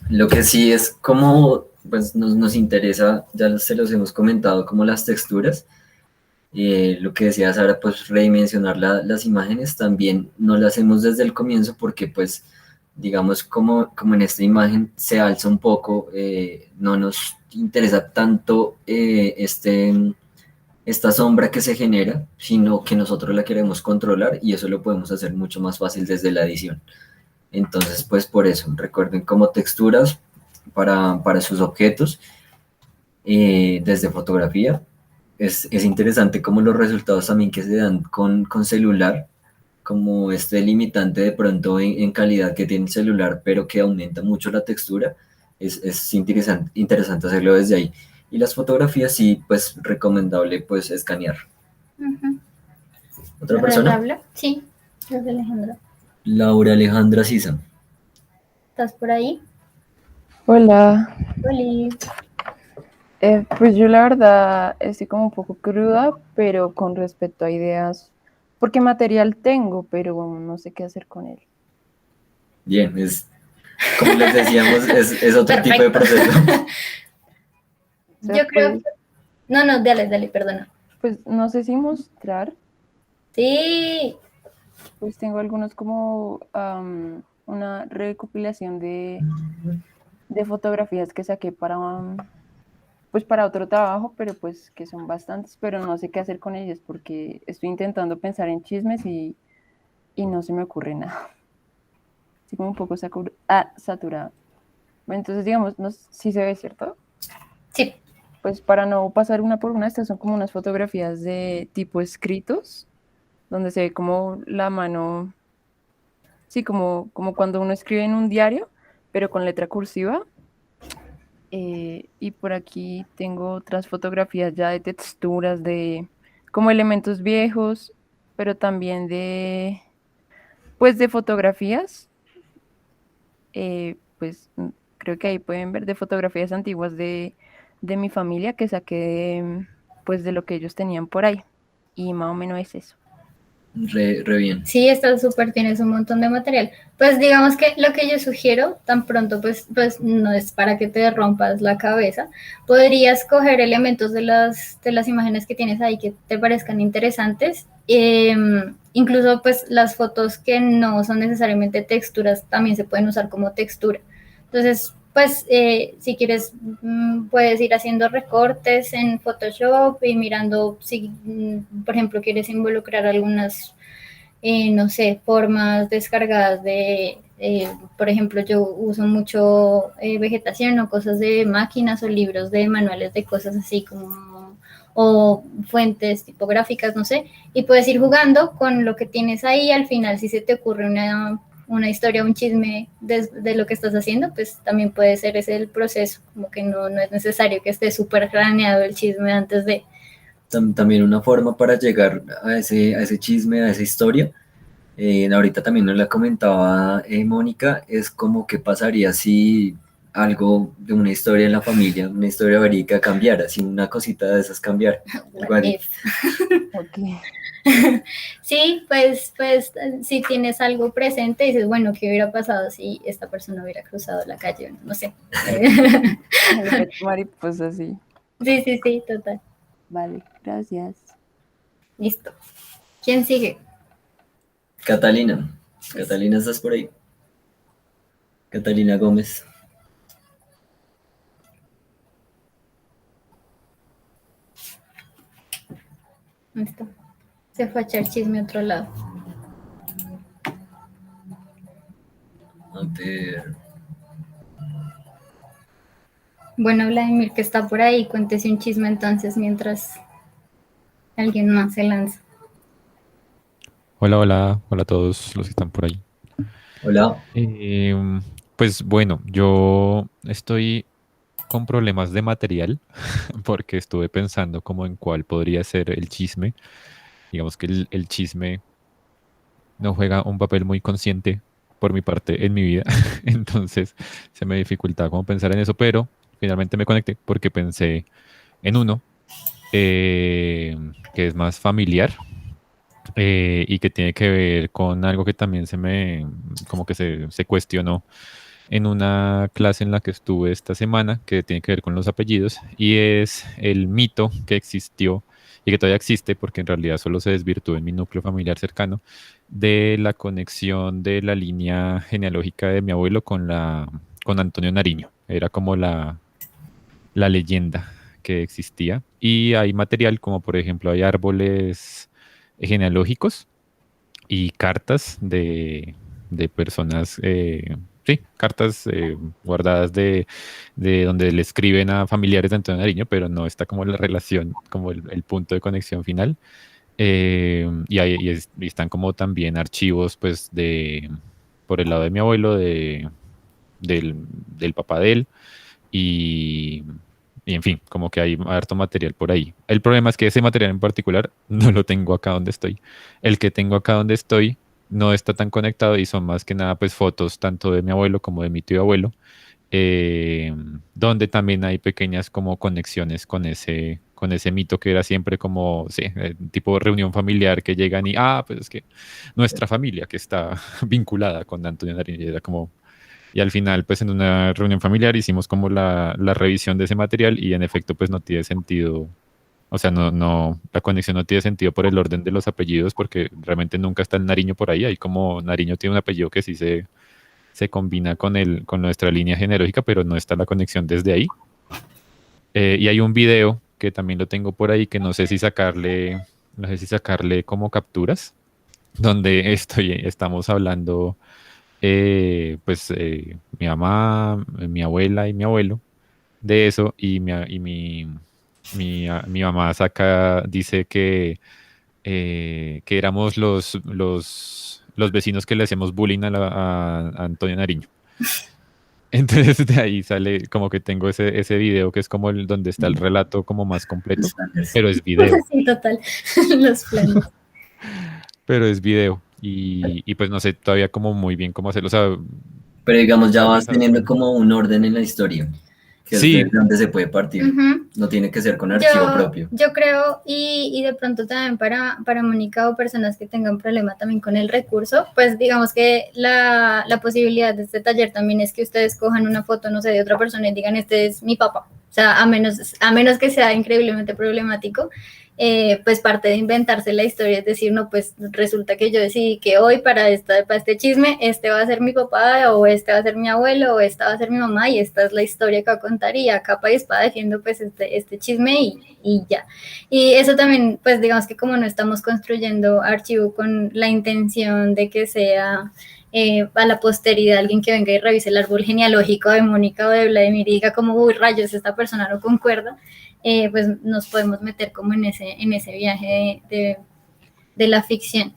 Lo que sí es como, pues nos interesa, ya se los hemos comentado, como las texturas. Lo que decía Sara, pues redimensionar las imágenes también no lo hacemos desde el comienzo porque pues digamos como en esta imagen se alza un poco, no nos interesa tanto esta sombra que se genera, sino que nosotros la queremos controlar y eso lo podemos hacer mucho más fácil desde la edición. Entonces pues por eso, recuerden como texturas para sus objetos desde fotografía. Es interesante como los resultados también que se dan con celular, como este limitante de pronto en calidad que tiene el celular, pero que aumenta mucho la textura, es interesante hacerlo desde ahí. Y las fotografías sí, pues recomendable pues escanear. ¿Otra persona? Sí, es Alejandra. Laura Alejandra Sisa. ¿Estás por ahí? Hola. Hola. Pues yo la verdad estoy como un poco cruda, pero con respecto a ideas, porque material tengo, pero no sé qué hacer con él. Bien, como les decíamos, es otro tipo de proceso. O sea, Yo creo que... No, dale, perdona. Pues no sé si mostrar. Sí. Pues tengo algunos como una recopilación de fotografías que saqué para pues para otro trabajo, pero pues que son bastantes, pero no sé qué hacer con ellas porque estoy intentando pensar en chismes y no se me ocurre nada. Estoy como un poco saturada. Bueno, entonces digamos, ¿sí se ve, cierto? Sí. Pues para no pasar una por una, estas son como unas fotografías de tipo escritos, donde se ve como la mano, sí, como cuando uno escribe en un diario, pero con letra cursiva. Y por aquí tengo otras fotografías ya de texturas, de como elementos viejos, pero también pues de fotografías. Pues creo que ahí pueden ver de fotografías antiguas de mi familia que saqué pues de lo que ellos tenían por ahí. Y más o menos es eso. Re bien. Sí, está súper, tienes un montón de material. Pues digamos que lo que yo sugiero, tan pronto pues no es para que te rompas la cabeza, podrías coger elementos de las imágenes que tienes ahí que te parezcan interesantes, incluso pues las fotos que no son necesariamente texturas también se pueden usar como textura. Entonces, pues si quieres puedes ir haciendo recortes en Photoshop y mirando si, por ejemplo, quieres involucrar algunas, no sé, formas descargadas de, por ejemplo, yo uso mucho vegetación o cosas de máquinas o libros de manuales de cosas así como, o fuentes tipográficas, no sé, y puedes ir jugando con lo que tienes ahí. Al final, si se te ocurre una historia, un chisme de lo que estás haciendo, pues también puede ser ese el proceso, como que no es necesario que esté súper craneado el chisme antes de, también una forma para llegar a ese chisme, a esa historia. Ahorita también nos la comentaba Mónica, es como qué pasaría si algo de una historia en la familia, una historia verídica cambiara, si una cosita de esas cambiara. Algo así. Ok. Sí, pues si tienes algo presente, dices, bueno, ¿qué hubiera pasado si esta persona hubiera cruzado la calle? No sé. El efecto mariposa, sí. Sí, total. Vale, gracias. Listo. ¿Quién sigue? Catalina, Catalina, ¿estás por ahí? Catalina Gómez. Listo. Se fue a echar chisme a otro lado. A ver. Bueno, Vladimir, que está por ahí, cuéntese un chisme entonces mientras alguien más se lanza. Hola, hola, hola a todos los que están por ahí. Hola. Pues bueno, yo estoy con problemas de material porque estuve pensando como en cuál podría ser el chisme. Digamos que el chisme no juega un papel muy consciente por mi parte en mi vida, entonces se me dificultaba como pensar en eso, pero finalmente me conecté porque pensé en uno que es más familiar y que tiene que ver con algo que también como que se cuestionó en una clase en la que estuve esta semana, que tiene que ver con los apellidos, y es el mito que existió y que todavía existe, porque en realidad solo se desvirtuó en mi núcleo familiar cercano, de la conexión de la línea genealógica de mi abuelo con Antonio Nariño. Era como la leyenda que existía. Y hay material como por ejemplo hay árboles genealógicos y cartas de personas, sí, cartas guardadas de donde le escriben a familiares de Antonio Nariño, pero no está como la relación, como el punto de conexión final. Y están como también archivos pues por el lado de mi abuelo, del, del papá de él, y, y en fin, como que hay harto material por ahí. El problema es que ese material en particular no lo tengo acá donde estoy. El que tengo acá donde estoy no está tan conectado y son más que nada pues fotos tanto de mi abuelo como de mi tío abuelo, eh, donde también hay pequeñas como conexiones con ese mito que era siempre como, sí, tipo reunión familiar que llegan y, pues es que nuestra familia que está vinculada con Antonio Nariño, y era como, y al final, pues en una reunión familiar hicimos como la revisión de ese material y en efecto, pues no tiene sentido, o sea, la conexión no tiene sentido por el orden de los apellidos porque realmente nunca está el Nariño por ahí. Hay como Nariño tiene un apellido que sí se combina con nuestra línea genealógica, pero no está la conexión desde ahí. Y hay un video que también lo tengo por ahí que no sé si sacarle como capturas, donde estamos hablando mi mamá, mi abuela y mi abuelo de eso y mi mamá dice que éramos los vecinos que le hacemos bullying a Antonio Nariño. Entonces de ahí sale como que tengo ese video que es como donde está el relato como más completo, pero es video. Sí, total. Los planes. Pero es video y pues no sé todavía como muy bien cómo hacerlo. O sea, Pero digamos, ya estaba vas pensando teniendo como un orden en la historia, que es sí, de donde se puede partir. Ujú. No tiene que ser con archivo propio. Yo creo, y de pronto también para Mónica o personas que tengan problema también con el recurso, pues digamos que la posibilidad de este taller también es que ustedes cojan una foto, no sé, de otra persona y digan, este es mi papá. O sea, a menos que sea increíblemente problemático, pues parte de inventarse la historia es decir, no, pues resulta que yo decidí que hoy para este chisme, este va a ser mi papá, o este va a ser mi abuelo, o esta va a ser mi mamá, y esta es la historia que va a contar, y a capa y espada defiendo pues este chisme y ya. Y eso también, pues digamos que como no estamos construyendo archivo con la intención de que sea a la posteridad alguien que venga y revise el árbol genealógico de Mónica o de Vladimir y diga como, uy, rayos, esta persona no concuerda, pues nos podemos meter como en ese viaje de la ficción.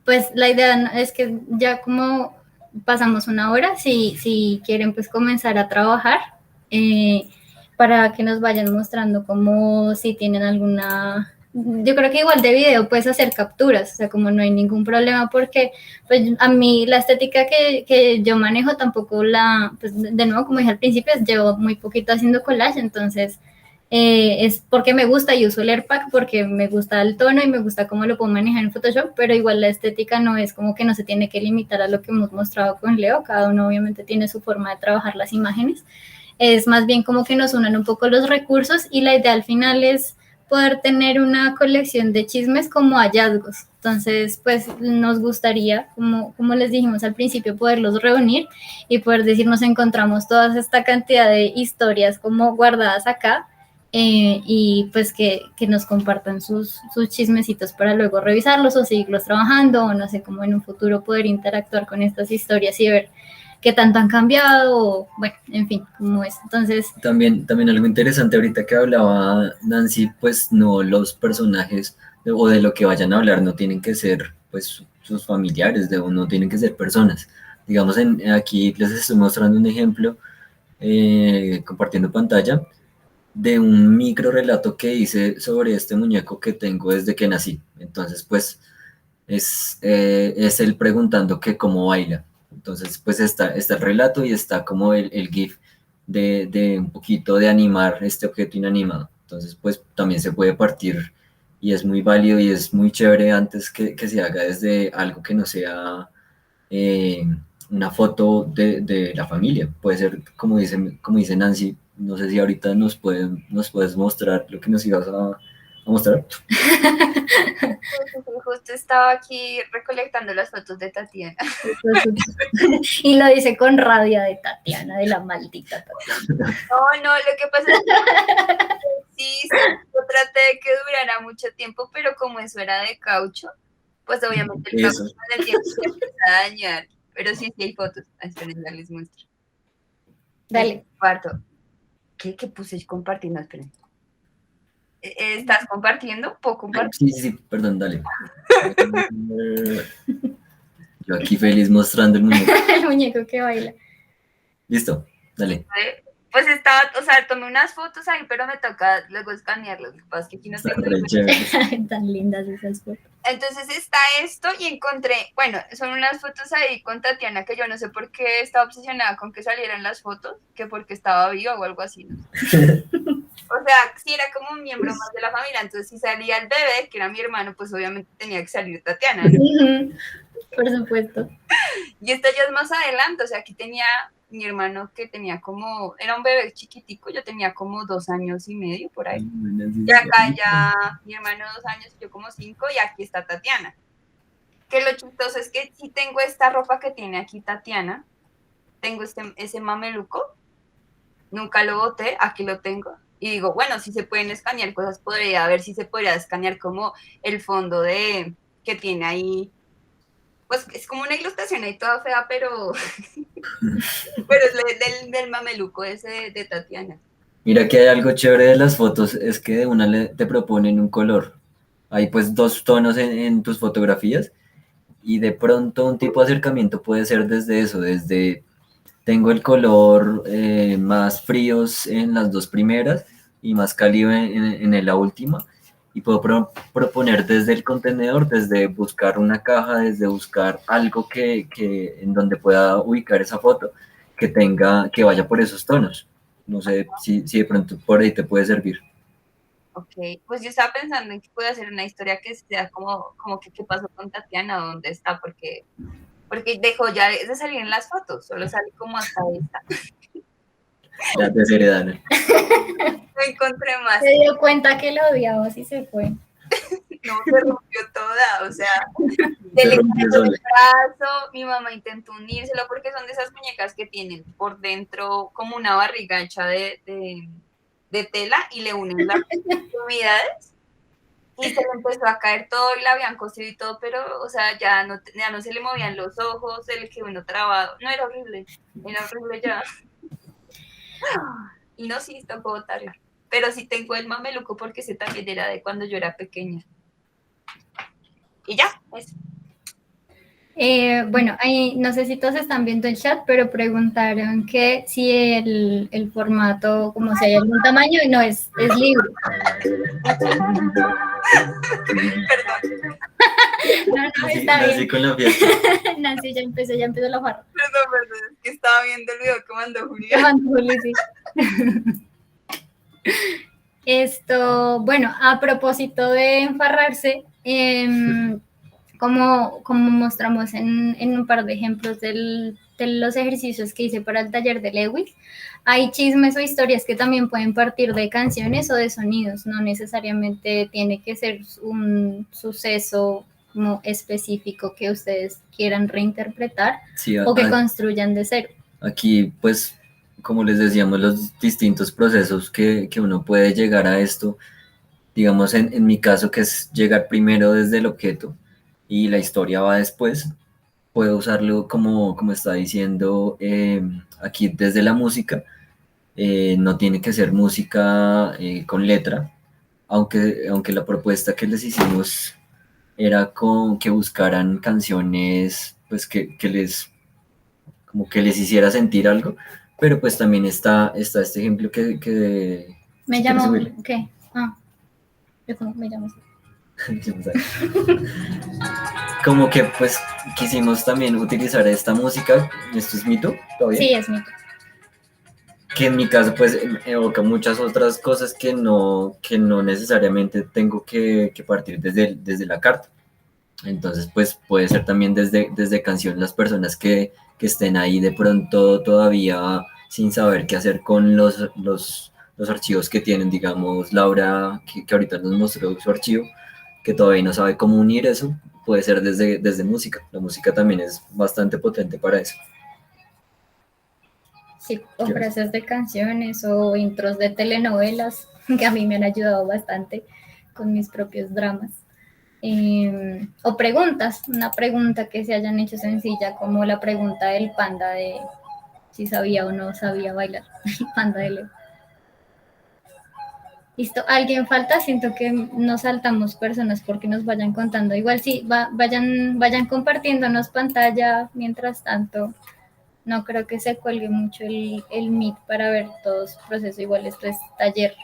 Pues la idea es que ya como pasamos una hora, si quieren pues comenzar a trabajar, para que nos vayan mostrando como si tienen alguna... Yo creo que igual de video puedes hacer capturas, o sea, como no hay ningún problema porque pues a mí la estética que yo manejo tampoco pues de nuevo, como dije al principio, llevo muy poquito haciendo collage, entonces es porque me gusta y uso el AirPack porque me gusta el tono y me gusta cómo lo puedo manejar en Photoshop, pero igual la estética no es como que no se tiene que limitar a lo que hemos mostrado con Leo, cada uno obviamente tiene su forma de trabajar las imágenes, es más bien como que nos unan un poco los recursos y la idea al final es poder tener una colección de chismes como hallazgos. Entonces, pues nos gustaría, como les dijimos al principio, poderlos reunir y poder decir, nos encontramos toda esta cantidad de historias como guardadas acá y pues que nos compartan sus chismecitos para luego revisarlos o seguirlos trabajando o no sé, cómo en un futuro poder interactuar con estas historias y ver qué tanto han cambiado, o, bueno, en fin, como es. Entonces... También algo interesante ahorita que hablaba Nancy, pues no los personajes o de lo que vayan a hablar no tienen que ser pues sus familiares, no tienen que ser personas. Digamos, aquí les estoy mostrando un ejemplo, compartiendo pantalla, de un micro relato que hice sobre este muñeco que tengo desde que nací. Entonces, pues, es él preguntando que cómo baila. Entonces, pues está el relato y está como el GIF de un poquito de animar este objeto inanimado. Entonces, pues también se puede partir y es muy válido y es muy chévere antes que se haga desde algo que no sea una foto de la familia. Puede ser, como dice Nancy, no sé si ahorita nos puedes mostrar lo que nos ibas a mostrar. Justo estaba aquí recolectando las fotos de Tatiana. Y lo dice con rabia de Tatiana, de la maldita Tatiana. No, lo que pasa es que sí, yo traté de que durara mucho tiempo, pero como eso era de caucho, pues obviamente el caucho con el tiempo se empieza a dañar. Pero sí hay fotos. Esperen, ya les muestro. Dale. Cuarto. ¿Qué puse compartiendo? Esperen. ¿Estás compartiendo? ¿Puedo compartir? Sí, perdón, dale. Yo aquí feliz mostrando el muñeco. El muñeco que baila. Listo, dale. Pues estaba, o sea, tomé unas fotos ahí, pero me toca luego escanearlas. Lo que pasa es que aquí no tengo. Tan lindas esas fotos. Entonces está esto y encontré, bueno, son unas fotos ahí con Tatiana que yo no sé por qué estaba obsesionada con que salieran las fotos, que porque estaba viva o algo así, ¿no? O sea, si era como un miembro más de la familia, entonces si salía el bebé, que era mi hermano, pues obviamente tenía que salir Tatiana, ¿no? Por supuesto. Y esto ya es más adelante, o sea, aquí tenía mi hermano que tenía como, era un bebé chiquitico, yo tenía como 2 años y medio por ahí. Y acá ya mi hermano 2 años, yo como 5, y aquí está Tatiana. Que lo chistoso es que si tengo esta ropa que tiene aquí Tatiana, tengo ese mameluco, nunca lo boté, aquí lo tengo. Y digo, bueno, si se pueden escanear cosas, podría ver si se podría escanear como el fondo que tiene ahí. Pues es como una ilustración ahí toda fea, pero es del mameluco ese de Tatiana. Mira que hay algo chévere de las fotos, es que de una te proponen un color. Hay pues 2 tonos en tus fotografías y de pronto un tipo de acercamiento puede ser desde eso, desde tengo el color más fríos en las 2 primeras y más cálido en la última. Y puedo proponer desde el contenedor, desde buscar una caja, desde buscar algo que en donde pueda ubicar esa foto, que vaya por esos tonos. No sé si de pronto por ahí te puede servir. Ok, pues yo estaba pensando en que puede hacer una historia que sea como que qué pasó con Tatiana, dónde está, porque dejó ya de salir en las fotos, solo sale como hasta esta. La desheredad. No encontré más. Se dio cuenta que lo odiaba y se fue. No, se rompió toda, o sea, se le cayó el brazo, mi mamá intentó unírselo porque son de esas muñecas que tienen por dentro como una barriga hecha de tela y le unen las extremidades y se le empezó a caer todo y la habían cosido y todo, pero, o sea, ya no se le movían los ojos, se le quedó uno trabado, no, era horrible ya. Y no, sí, tocó botarla. Pero sí tengo el mameluco porque ese también era de cuando yo era pequeña. Y ya, eso. Bueno, ahí no sé si todos están viendo el chat, pero preguntaron que si el formato, como si hay algún tamaño, y no es libre. No, está bien. Con la fiesta. Nancy ya empezó la farra. Perdón, es que estaba viendo el video que mandó Julia. Sí. Esto, bueno, a propósito de enfarrarse, como mostramos en un par de ejemplos de los ejercicios que hice para el taller de Lewis, hay chismes o historias que también pueden partir de canciones o de sonidos, no necesariamente tiene que ser un suceso como específico que ustedes quieran reinterpretar o que construyan de cero. Aquí, pues, como les decíamos, los distintos procesos que uno puede llegar a esto, digamos, en mi caso, que es llegar primero desde el objeto y la historia va después, puedo usarlo como está diciendo aquí desde la música. No tiene que ser música con letra, aunque la propuesta que les hicimos era que buscaran canciones pues que les hiciera sentir algo, pero pues también está este ejemplo que me si llamo, ¿qué? Yo como me llamo. Como que pues quisimos también utilizar esta música. ¿Esto es mito todavía? Sí, es mito. Que en mi caso pues evoca muchas otras cosas que no necesariamente tengo que partir desde la carta. Entonces pues puede ser también desde canción, las personas que estén ahí de pronto todavía sin saber qué hacer con los archivos que tienen, digamos Laura que ahorita nos mostró su archivo, que todavía no sabe cómo unir eso, puede ser desde música. La música también es bastante potente para eso. Sí, o frases de canciones o intros de telenovelas, que a mí me han ayudado bastante con mis propios dramas. O preguntas, una pregunta que se hayan hecho sencilla, como la pregunta del panda de si sabía o no sabía bailar, el panda de Leo. Listo, ¿alguien falta? Siento que nos saltamos personas porque nos vayan contando. Igual sí, vayan compartiéndonos pantalla mientras tanto. No creo que se cuelgue mucho el Meet para ver todo su proceso. Igual esto es taller.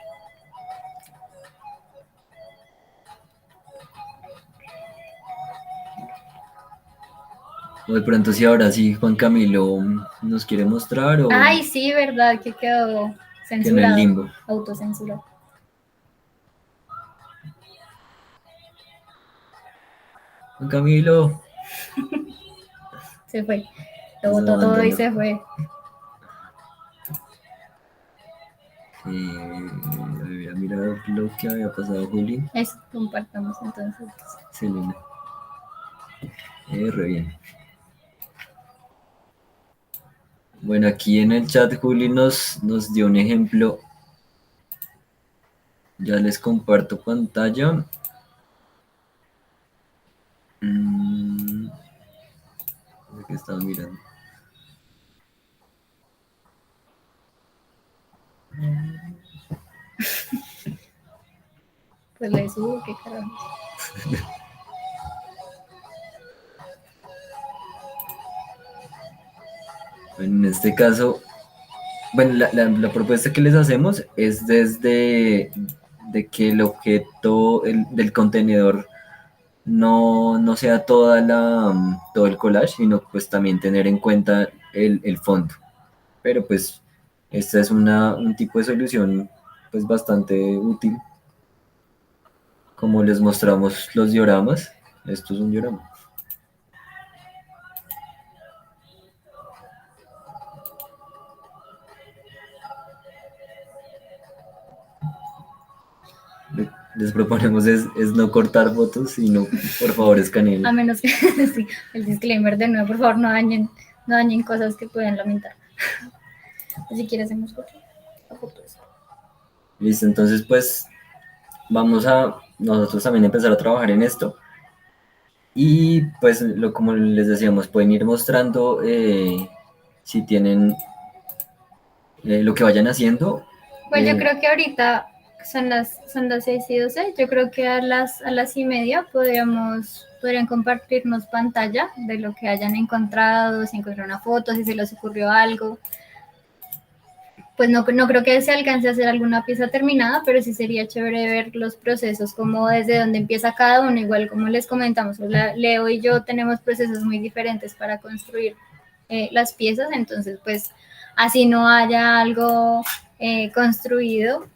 O de pronto si ahora sí Juan Camilo nos quiere mostrar o... Ay, sí, verdad, que quedó censurado. En el limbo. Autocensurado. Juan Camilo. Se fue. Lo botó todo y se fue. Voy a mirar lo que había pasado, Juli. Eso, compartamos entonces. Selena. Re bien. Bueno, aquí en el chat Juli nos dio un ejemplo. Ya les comparto pantalla. ¿Qué estaba mirando? Pues le subo, qué carajo. En este caso, bueno, la propuesta que les hacemos es desde de que el objeto del contenedor no sea todo el collage, sino pues también tener en cuenta el fondo. Pero pues esta es un tipo de solución pues bastante útil. Como les mostramos los dioramas, esto es un diorama. Les proponemos es no cortar fotos, sino por favor escaneen. A menos que sí, el disclaimer de nuevo, por favor, no dañen cosas que puedan lamentar. Si quieres hacemos fotos. Listo, entonces pues vamos a nosotros también empezar a trabajar en esto. Y pues como les decíamos, pueden ir mostrando si tienen lo que vayan haciendo. Pues yo creo que ahorita Son las 6:12. Yo creo que a las 6:30 podrían compartirnos pantalla de lo que hayan encontrado, si encontraron una foto, si se les ocurrió algo. Pues no creo que se alcance a hacer alguna pieza terminada, pero sí sería chévere ver los procesos, como desde donde empieza cada uno, igual como les comentamos, Leo y yo tenemos procesos muy diferentes para construir las piezas, entonces pues así no haya algo construido,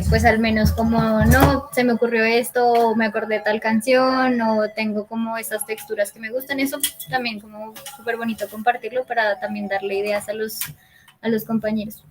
pues al menos como no, se me ocurrió esto, o me acordé de tal canción, o tengo como esas texturas que me gustan, eso también como súper bonito compartirlo para también darle ideas a los compañeros.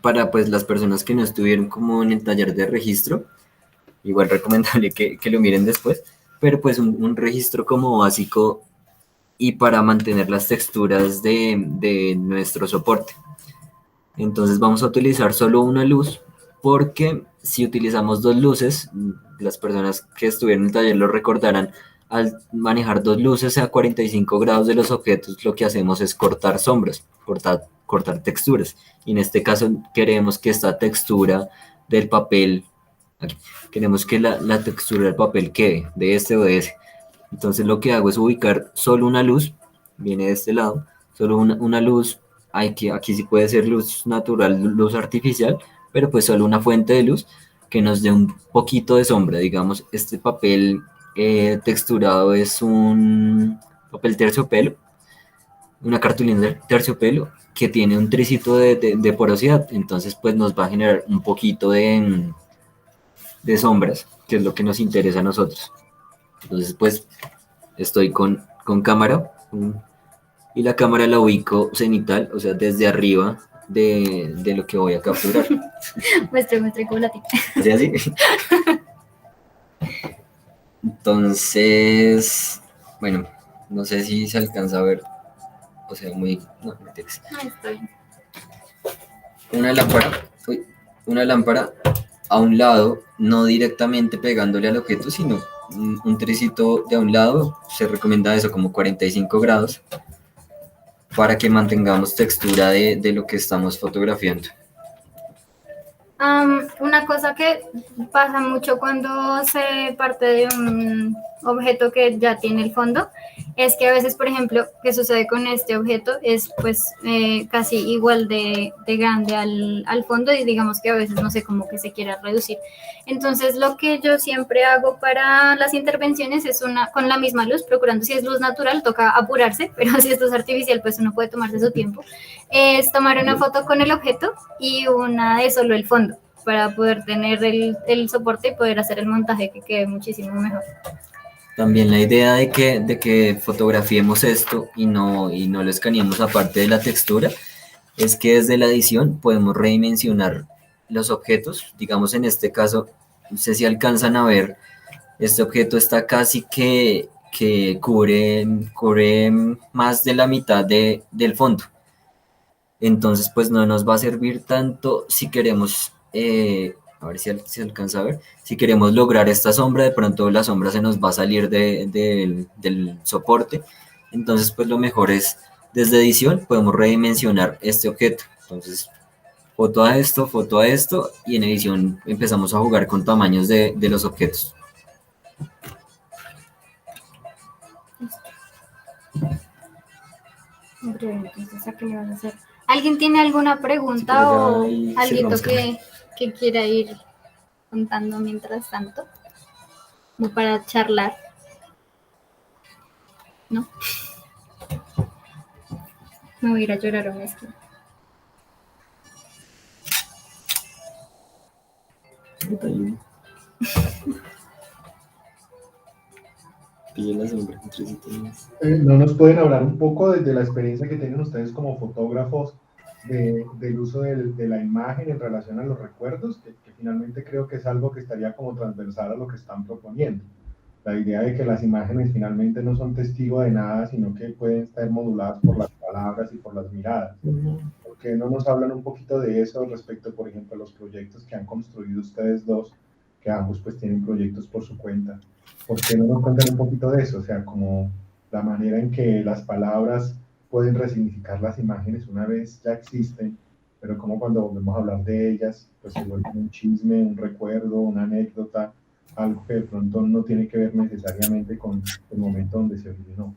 Para pues las personas que no estuvieron como en el taller de registro, igual recomendable que lo miren después, pero pues un registro como básico y para mantener las texturas de nuestro soporte. Entonces vamos a utilizar solo una luz porque si utilizamos dos luces, las personas que estuvieron en el taller lo recordarán, al manejar dos luces a 45 grados de los objetos lo que hacemos es cortar sombras, cortar texturas. Y en este caso queremos que esta textura del papel, aquí, queremos que la textura del papel quede de este o de ese. Entonces lo que hago es ubicar solo una luz, viene de este lado, solo una luz, aquí sí puede ser luz natural, luz artificial, pero pues solo una fuente de luz que nos dé un poquito de sombra. Digamos, este papel texturado es un papel terciopelo, una cartulina de terciopelo que tiene un tricito de porosidad, entonces pues nos va a generar un poquito de sombras, que es lo que nos interesa a nosotros. Entonces pues estoy con cámara y la cámara la ubico cenital, o sea, desde arriba de lo que voy a capturar. Muestre como la tita. ¿Así, así? Entonces, bueno, no sé si se alcanza a ver, o sea, muy... No, mentiras. No, estoy. Una lámpara, uy, una lámpara a un lado, no directamente pegándole al objeto, sino un tricito de a un lado, se recomienda eso como 45 grados, para que mantengamos textura de lo que estamos fotografiando. Una cosa que pasa mucho cuando se parte de un objeto que ya tiene el fondo es que a veces, por ejemplo, que sucede con este objeto es pues casi igual de grande al fondo y digamos que a veces no sé cómo que se quiera reducir. Entonces lo que yo siempre hago para las intervenciones es una con la misma luz, procurando si es luz natural toca apurarse, pero si es luz artificial pues uno puede tomarse su tiempo, es tomar una foto con el objeto y una de solo el fondo para poder tener el soporte y poder hacer el montaje que quede muchísimo mejor. También la idea de que fotografiemos esto y no lo escaneemos aparte de la textura es que desde la edición podemos redimensionar los objetos. Digamos en este caso, no sé si alcanzan a ver, este objeto está casi que cubre más de la mitad del fondo. Entonces, pues no nos va a servir tanto si queremos, a ver si se alcanza a ver, si queremos lograr esta sombra, de pronto la sombra se nos va a salir del soporte. Entonces, pues lo mejor es, desde edición, podemos redimensionar este objeto. Entonces, foto a esto, y en edición empezamos a jugar con tamaños de los objetos. Entonces, ¿a qué le vas a hacer? ¿Alguien tiene alguna pregunta o algo que quiera ir contando mientras tanto? Como para charlar. ¿No? Me voy a ir a llorar a una esquina. pille la sombra entre sí tenías. ¿No nos pueden hablar un poco de la experiencia que tienen ustedes como fotógrafos del uso de la imagen en relación a los recuerdos? Que finalmente creo que es algo que estaría como transversal a lo que están proponiendo. La idea de que las imágenes finalmente no son testigo de nada, sino que pueden estar moduladas por las palabras y por las miradas. ¿Por qué no nos hablan un poquito de eso respecto, por ejemplo, a los proyectos que han construido ustedes dos, que ambos pues tienen proyectos por su cuenta? ¿Por qué no nos cuentan un poquito de eso? O sea, como la manera en que las palabras pueden resignificar las imágenes una vez ya existen, pero como cuando volvemos a hablar de ellas, pues se vuelve un chisme, un recuerdo, una anécdota, algo que de pronto no tiene que ver necesariamente con el momento donde se originó.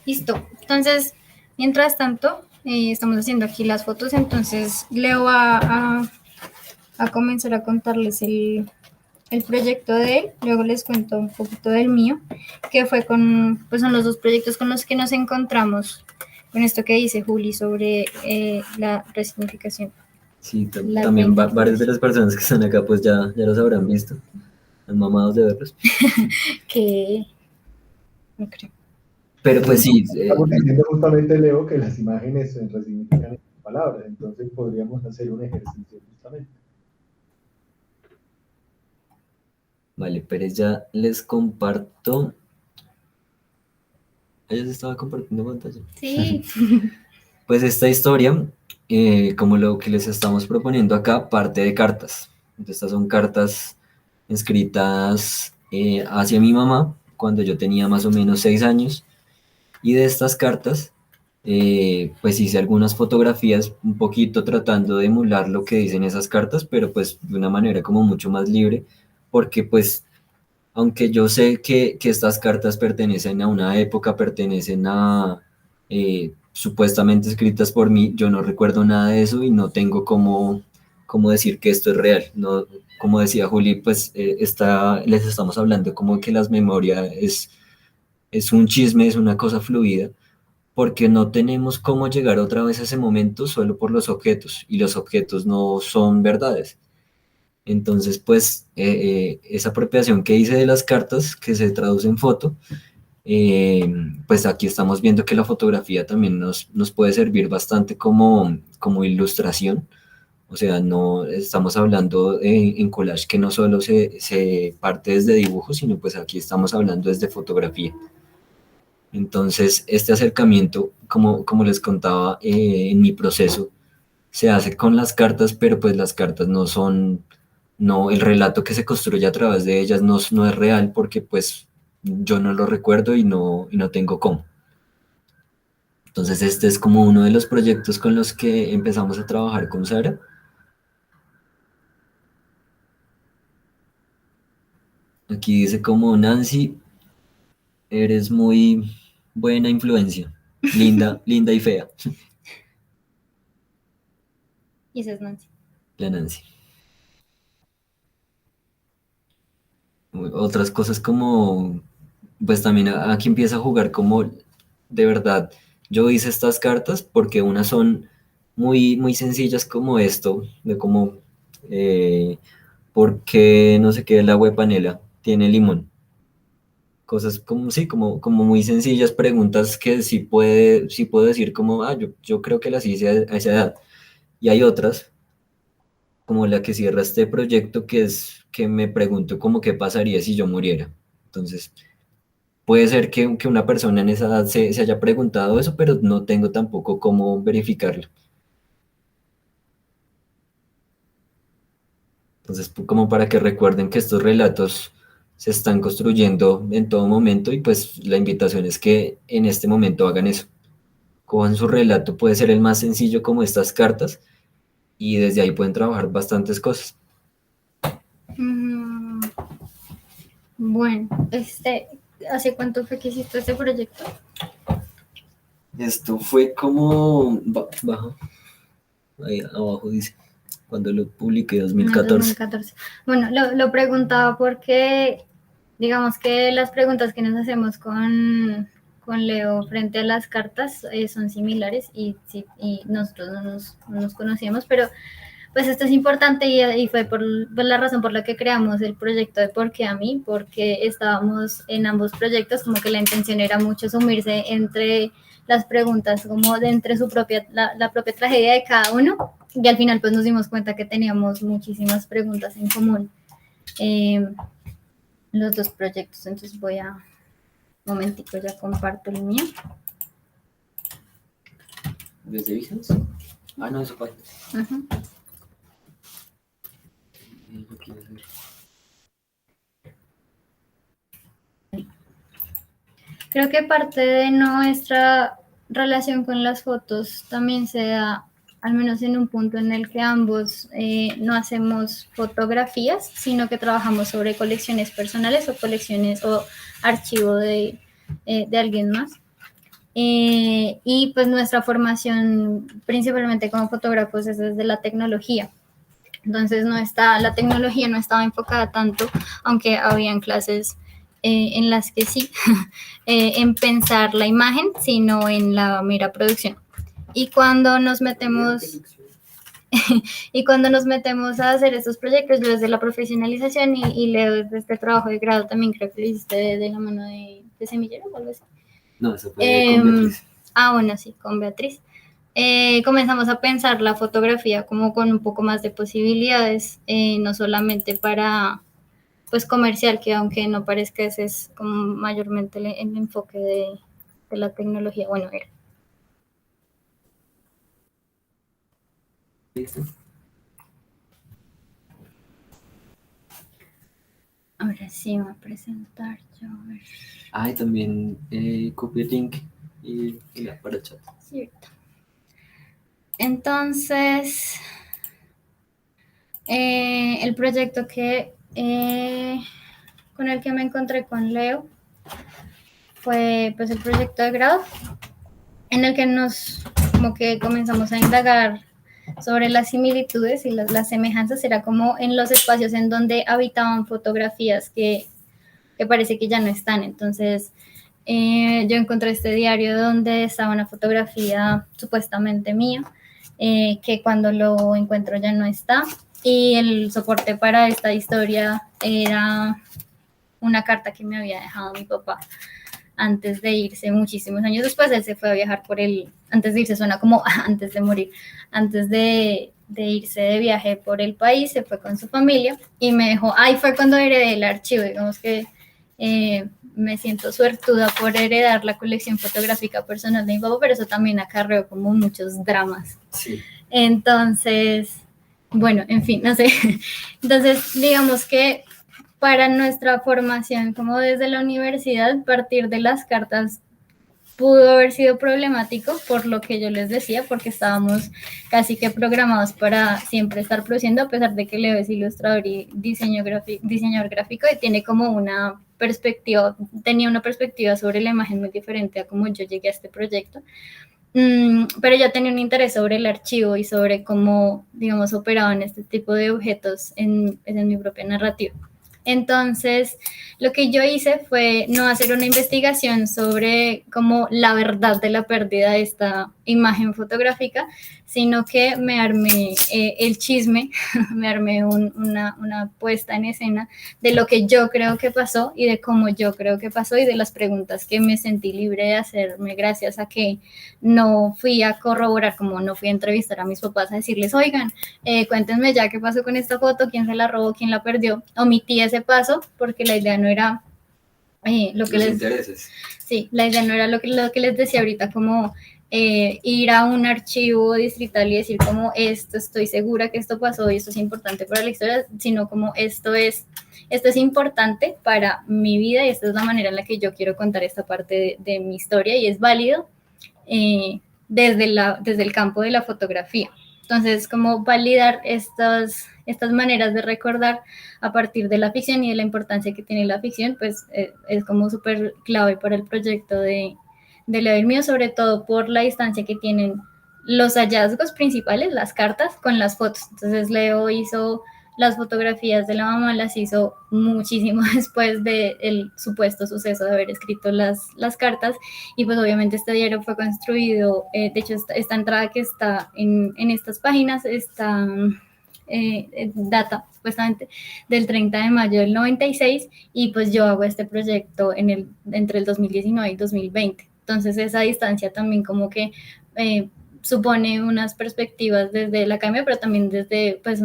Listo. Entonces, mientras tanto, estamos haciendo aquí las fotos, entonces Leo va a comenzar a contarles el proyecto de él, luego les cuento un poquito del mío, que fue pues son los dos proyectos con los que nos encontramos, con esto que dice Juli sobre la resignificación. Sí, también varias de las personas que están acá pues ya los habrán visto, están mamados de verlos. Que no creo. Pero pues sí. Estamos diciendo justamente, Leo, que las imágenes resignifican palabras, entonces podríamos hacer un ejercicio justamente. Vale, Pérez, ya les comparto. ¿Ella se estaba compartiendo pantalla? Sí. Pues esta historia, como lo que les estamos proponiendo acá, parte de cartas. Entonces, estas son cartas escritas hacia mi mamá cuando yo tenía más o menos 6 años. Y de estas cartas, pues hice algunas fotografías un poquito tratando de emular lo que dicen esas cartas, pero pues de una manera como mucho más libre, porque pues aunque yo sé que estas cartas pertenecen a una época, pertenecen a supuestamente escritas por mí, yo no recuerdo nada de eso y no tengo cómo decir que esto es real. No, como decía Juli, pues les estamos hablando como que las memorias es un chisme, es una cosa fluida, porque no tenemos cómo llegar otra vez a ese momento solo por los objetos, y los objetos no son verdades. Entonces, pues, esa apropiación que hice de las cartas, que se traduce en foto, pues aquí estamos viendo que la fotografía también nos puede servir bastante como ilustración. O sea, no estamos hablando en collage que no solo se parte desde dibujo, sino pues aquí estamos hablando desde fotografía. Entonces, este acercamiento, como les contaba en mi proceso, se hace con las cartas, pero pues las cartas no, el relato que se construye a través de ellas no es real porque pues yo no lo recuerdo y no tengo cómo. Entonces este es como uno de los proyectos con los que empezamos a trabajar con Sara. Aquí dice como: Nancy, eres muy buena influencia, linda y fea. Y esa es Nancy. La Nancy. Otras cosas como, pues también aquí empieza a jugar como, de verdad, yo hice estas cartas porque unas son muy sencillas como esto, de como, ¿por qué no sé qué el agua de panela tiene limón? Cosas como, sí, como muy sencillas, preguntas que sí puedo decir como, yo creo que las hice a esa edad. Y hay otras, como la que cierra este proyecto, que es que me pregunto como qué pasaría si yo muriera. Entonces, puede ser que una persona en esa edad se haya preguntado eso, pero no tengo tampoco cómo verificarlo. Entonces, como para que recuerden que estos relatos se están construyendo en todo momento, y pues la invitación es que en este momento hagan eso. Cojan su relato, puede ser el más sencillo como estas cartas, y desde ahí pueden trabajar bastantes cosas. Bueno, ¿hace cuánto fue que hiciste este proyecto? Esto fue como, bajo, ahí abajo dice, cuando lo publiqué, 2014. 2014. Bueno, lo preguntaba porque, digamos que las preguntas que nos hacemos con Leo frente a las cartas son similares y nosotros no nos conocíamos, pero pues esto es importante y fue por la razón por la que creamos el proyecto de ¿Por qué a mí? Porque estábamos en ambos proyectos, como que la intención era mucho sumirse entre las preguntas, como de entre su propia, la propia tragedia de cada uno, y al final pues nos dimos cuenta que teníamos muchísimas preguntas en común, los dos proyectos. Entonces voy a, un momentico, ya comparto el mío. ¿Desde Behance? Ah, no, eso página. Uh-huh. Creo que parte de nuestra relación con las fotos también se da, al menos en un punto en el que ambos no hacemos fotografías, sino que trabajamos sobre colecciones personales o colecciones o archivo de alguien más. Y pues nuestra formación principalmente como fotógrafos es desde la tecnología. Entonces la tecnología no estaba enfocada tanto, aunque habían clases en las que sí, en pensar la imagen, sino en la mera producción. Y cuando nos metemos a hacer estos proyectos, yo desde la profesionalización y Leo desde este trabajo de grado también creo que lo hiciste de la mano de Semillero o algo así. No, eso fue con Beatriz. Bueno, sí, con Beatriz. Comenzamos a pensar la fotografía como con un poco más de posibilidades, no solamente para pues comercial, que aunque no parezca, ese es como mayormente el enfoque de la tecnología. Bueno, era. ¿Listo? Ahora sí voy a presentar yo. Y también copy el link y la para chat. Cierto. Entonces, el proyecto con el que me encontré con Leo fue pues el proyecto de grado, en el que como que comenzamos a indagar sobre las similitudes y las semejanzas. Era como en los espacios en donde habitaban fotografías que parece que ya no están. Entonces, yo encontré este diario donde estaba una fotografía supuestamente mía, que cuando lo encuentro ya no está, y el soporte para esta historia era una carta que me había dejado mi papá antes de irse, muchísimos años después. Él se fue a viajar antes de irse, suena como antes de morir, antes de irse de viaje por el país, se fue con su familia y me dejó. Ahí fue cuando heredé el archivo. Digamos que me siento suertuda por heredar la colección fotográfica personal de mi papá, pero eso también acarreó como muchos dramas. Sí. Entonces, bueno, en fin, no sé. Entonces, digamos que para nuestra formación, como desde la universidad, partir de las cartas pudo haber sido problemático, por lo que yo les decía, porque estábamos casi que programados para siempre estar produciendo, a pesar de que Leo es ilustrador y diseñador gráfico y tiene como tenía una perspectiva sobre la imagen muy diferente a como yo llegué a este proyecto. Pero ya tenía un interés sobre el archivo y sobre cómo, digamos, operaban este tipo de objetos en mi propia narrativa. Entonces, lo que yo hice fue no hacer una investigación sobre como la verdad de la pérdida de esta imagen fotográfica, sino que me armé el chisme, me armé una puesta en escena de lo que yo creo que pasó y de cómo yo creo que pasó y de las preguntas que me sentí libre de hacerme gracias a que no fui a corroborar, como no fui a entrevistar a mis papás a decirles, oigan, cuéntenme ya qué pasó con esta foto, quién se la robó, quién la perdió. Omití ese paso porque la idea no era lo que intereses. Sí, la idea no era lo que les decía ahorita, como ir a un archivo distrital y decir como estoy segura que esto pasó y esto es importante para la historia, sino como esto es importante para mi vida y esta es la manera en la que yo quiero contar esta parte de mi historia y es válido desde el campo de la fotografía. Entonces, como validar estas maneras de recordar a partir de la ficción y de la importancia que tiene la ficción, pues es como súper clave para el proyecto de Leo y mío, sobre todo por la distancia que tienen los hallazgos principales, las cartas, con las fotos. Entonces, Leo hizo las fotografías de la mamá, las hizo muchísimo después del supuesto suceso de haber escrito las cartas, y pues obviamente este diario fue construido, de hecho esta entrada que está en estas páginas data supuestamente del 30 de mayo del 96 y pues yo hago este proyecto entre el 2019 y 2020. Entonces esa distancia también como que supone unas perspectivas desde la academia, pero también desde, pues,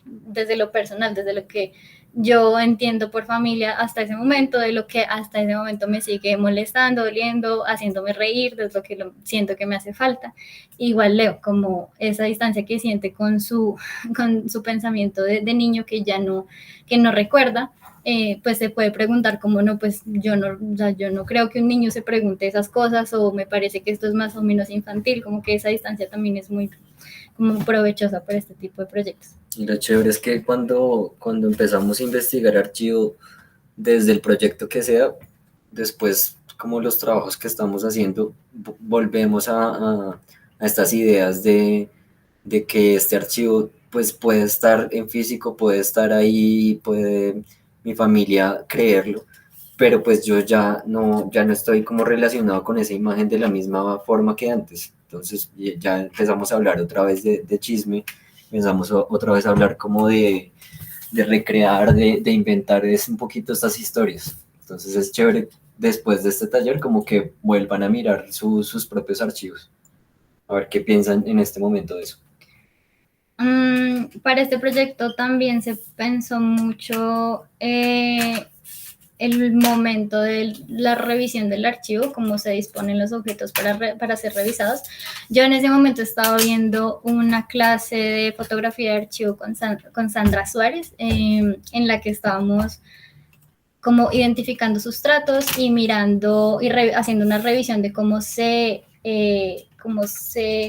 desde lo personal, desde lo que yo entiendo por familia hasta ese momento, de lo que hasta ese momento me sigue molestando, doliendo, haciéndome reír, de lo que siento que me hace falta. Igual Leo, como esa distancia que siente con su pensamiento de niño que ya no recuerda, pues se puede preguntar como no, pues yo no creo que un niño se pregunte esas cosas, o me parece que esto es más o menos infantil, como que esa distancia también es muy como provechosa para este tipo de proyectos. Y lo chévere es que cuando empezamos a investigar archivo, desde el proyecto que sea, después como los trabajos que estamos haciendo, volvemos a estas ideas de que este archivo pues puede estar en físico, puede estar ahí, puede mi familia creerlo, pero pues yo ya no estoy como relacionado con esa imagen de la misma forma que antes. Entonces ya empezamos a hablar otra vez de chisme, empezamos otra vez a hablar como de recrear, de inventar un poquito estas historias. Entonces es chévere después de este taller como que vuelvan a mirar sus propios archivos, a ver qué piensan en este momento de eso. Para este proyecto también se pensó mucho el momento de la revisión del archivo, cómo se disponen los objetos para ser revisados. Yo en ese momento estaba viendo una clase de fotografía de archivo con Sandra Suárez, en la que estábamos como identificando sustratos y mirando y haciendo una revisión de cómo se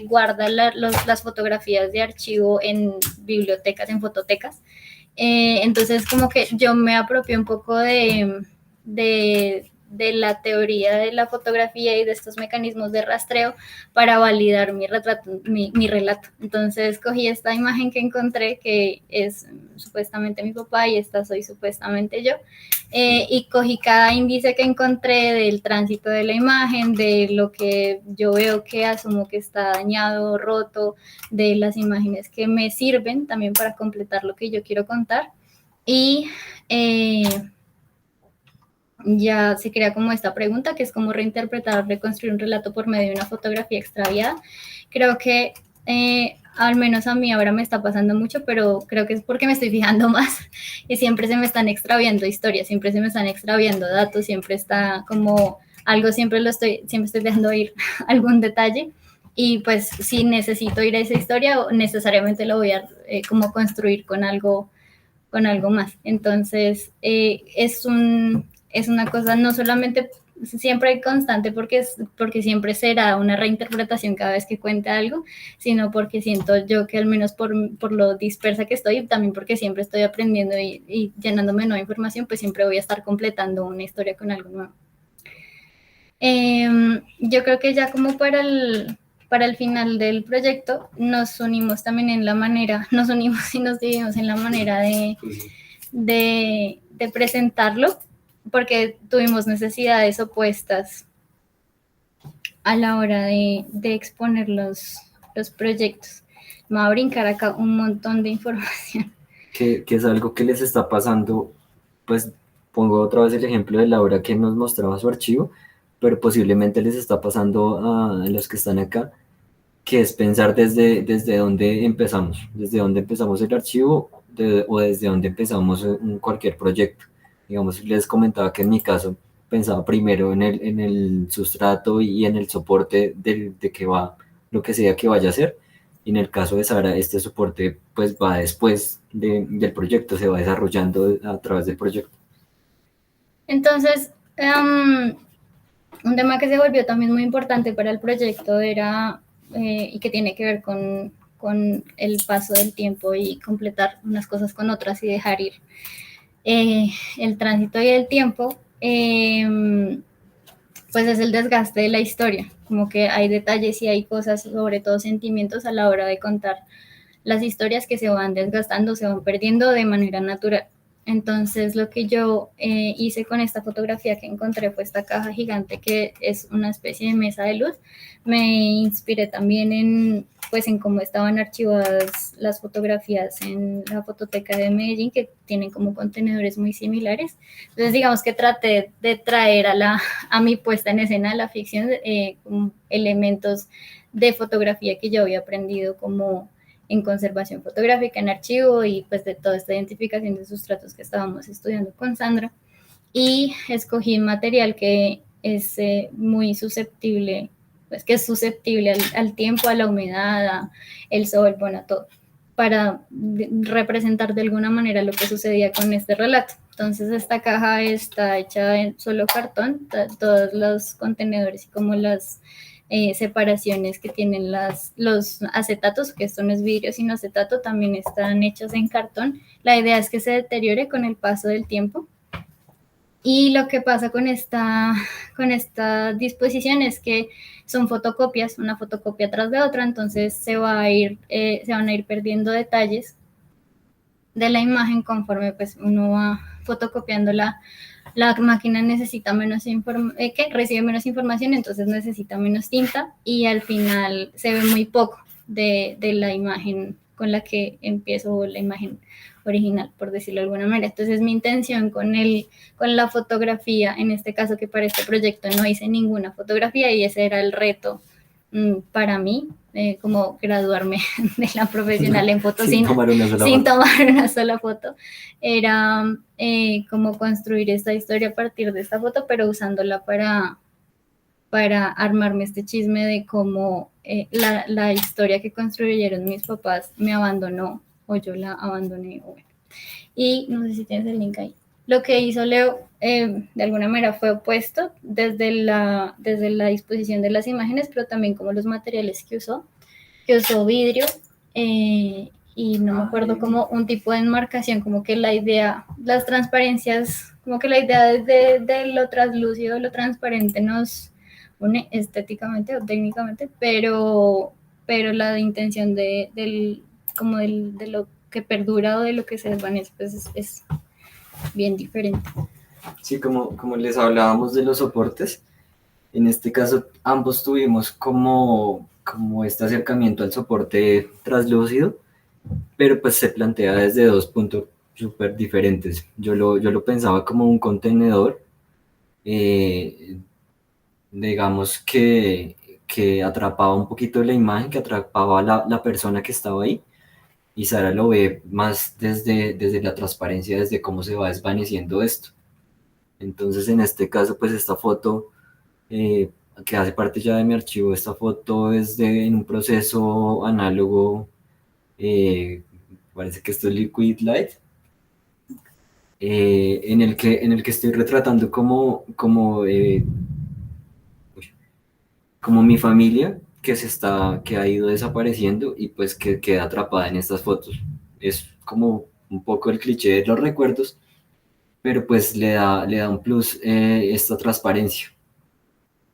guardan las fotografías de archivo en bibliotecas, en fototecas. Entonces como que yo me apropié un poco de la teoría de la fotografía y de estos mecanismos de rastreo para validar mi relato. Entonces cogí esta imagen que encontré, que es supuestamente mi papá y esta soy supuestamente yo, y cogí cada índice que encontré del tránsito de la imagen, de lo que yo veo que asumo que está dañado, roto, de las imágenes que me sirven también para completar lo que yo quiero contar. Y ya se crea como esta pregunta, que es cómo reinterpretar, reconstruir un relato por medio de una fotografía extraviada. Creo que al menos a mí ahora me está pasando mucho, pero creo que es porque me estoy fijando más y siempre se me están extraviando historias, siempre se me están extraviando datos, siempre está como algo, siempre estoy dejando ir algún detalle, y pues si necesito ir a esa historia, necesariamente lo voy a como construir con algo más. Entonces es una cosa no solamente siempre constante porque siempre será una reinterpretación cada vez que cuente algo, sino porque siento yo que al menos por lo dispersa que estoy, también porque siempre estoy aprendiendo y llenándome de nueva información, pues siempre voy a estar completando una historia con algo nuevo. Yo creo que ya como para el final del proyecto nos unimos también y nos dividimos en la manera de presentarlo, porque tuvimos necesidades opuestas a la hora de exponer los proyectos. Me va a brincar acá un montón de información. Que es algo que les está pasando, pues pongo otra vez el ejemplo de Laura que nos mostraba su archivo, pero posiblemente les está pasando a los que están acá, que es pensar desde dónde empezamos el archivo o desde dónde empezamos cualquier proyecto. Digamos, les comentaba que en mi caso pensaba primero en el sustrato y en el soporte de que va lo que sea que vaya a hacer, y en el caso de Sara este soporte pues va después del proyecto, se va desarrollando a través del proyecto. Entonces, un tema que se volvió también muy importante para el proyecto era, y que tiene que ver con el paso del tiempo y completar unas cosas con otras y dejar ir el tránsito y el tiempo, pues es el desgaste de la historia, como que hay detalles y hay cosas, sobre todo sentimientos, a la hora de contar las historias que se van desgastando, se van perdiendo de manera natural. Entonces lo que yo hice con esta fotografía que encontré fue esta caja gigante que es una especie de mesa de luz. Me inspiré también en cómo estaban archivadas las fotografías en la fototeca de Medellín, que tienen como contenedores muy similares. Entonces digamos que traté de traer a mi puesta en escena de la ficción elementos de fotografía que yo había aprendido como en conservación fotográfica, en archivo y pues de toda esta identificación de sustratos que estábamos estudiando con Sandra. Y escogí material que es muy susceptible, pues que es susceptible al tiempo, a la humedad, al sol, bueno, a todo, para representar de alguna manera lo que sucedía con este relato. Entonces esta caja está hecha en solo cartón, todos los contenedores y como las separaciones que tienen los acetatos, que esto no es vidrio sino acetato, también están hechos en cartón. La idea es que se deteriore con el paso del tiempo. Y lo que pasa con esta disposición es que son fotocopias, una fotocopia tras de otra, entonces se van a ir perdiendo detalles de la imagen conforme pues uno va fotocopiando la máquina necesita recibe menos información, entonces necesita menos tinta y al final se ve muy poco de la imagen con la que empiezo, la imagen original, por decirlo de alguna manera. Entonces mi intención con la fotografía, en este caso que para este proyecto no hice ninguna fotografía y ese era el reto para mí, como graduarme de la profesional en foto sin tomar una sola foto, era como construir esta historia a partir de esta foto, pero usándola para armarme este chisme de cómo la historia que construyeron mis papás me abandonó o yo la abandoné. Bueno. Y no sé si tienes el link ahí. Lo que hizo Leo de alguna manera fue opuesto desde la disposición de las imágenes, pero también como los materiales que usó vidrio y no me acuerdo, como un tipo de enmarcación, como que la idea, las transparencias, como que la idea de lo translúcido, lo transparente nos une estéticamente o técnicamente, pero la intención de lo que perdura o de lo que se desvanece pues es bien diferente. Sí, como les hablábamos de los soportes, en este caso ambos tuvimos como este acercamiento al soporte translúcido, pero pues se plantea desde dos puntos súper diferentes. Yo lo pensaba como un contenedor, digamos que atrapaba un poquito la imagen, que atrapaba la persona que estaba ahí, y Sara lo ve más desde la transparencia, desde cómo se va desvaneciendo esto. Entonces en este caso pues esta foto que hace parte ya de mi archivo, esta foto es en un proceso análogo, parece que esto es Liquid Light, en el que estoy retratando como mi familia que ha ido desapareciendo y pues que queda atrapada en estas fotos. Es como un poco el cliché de los recuerdos, pero pues le da un plus esta transparencia.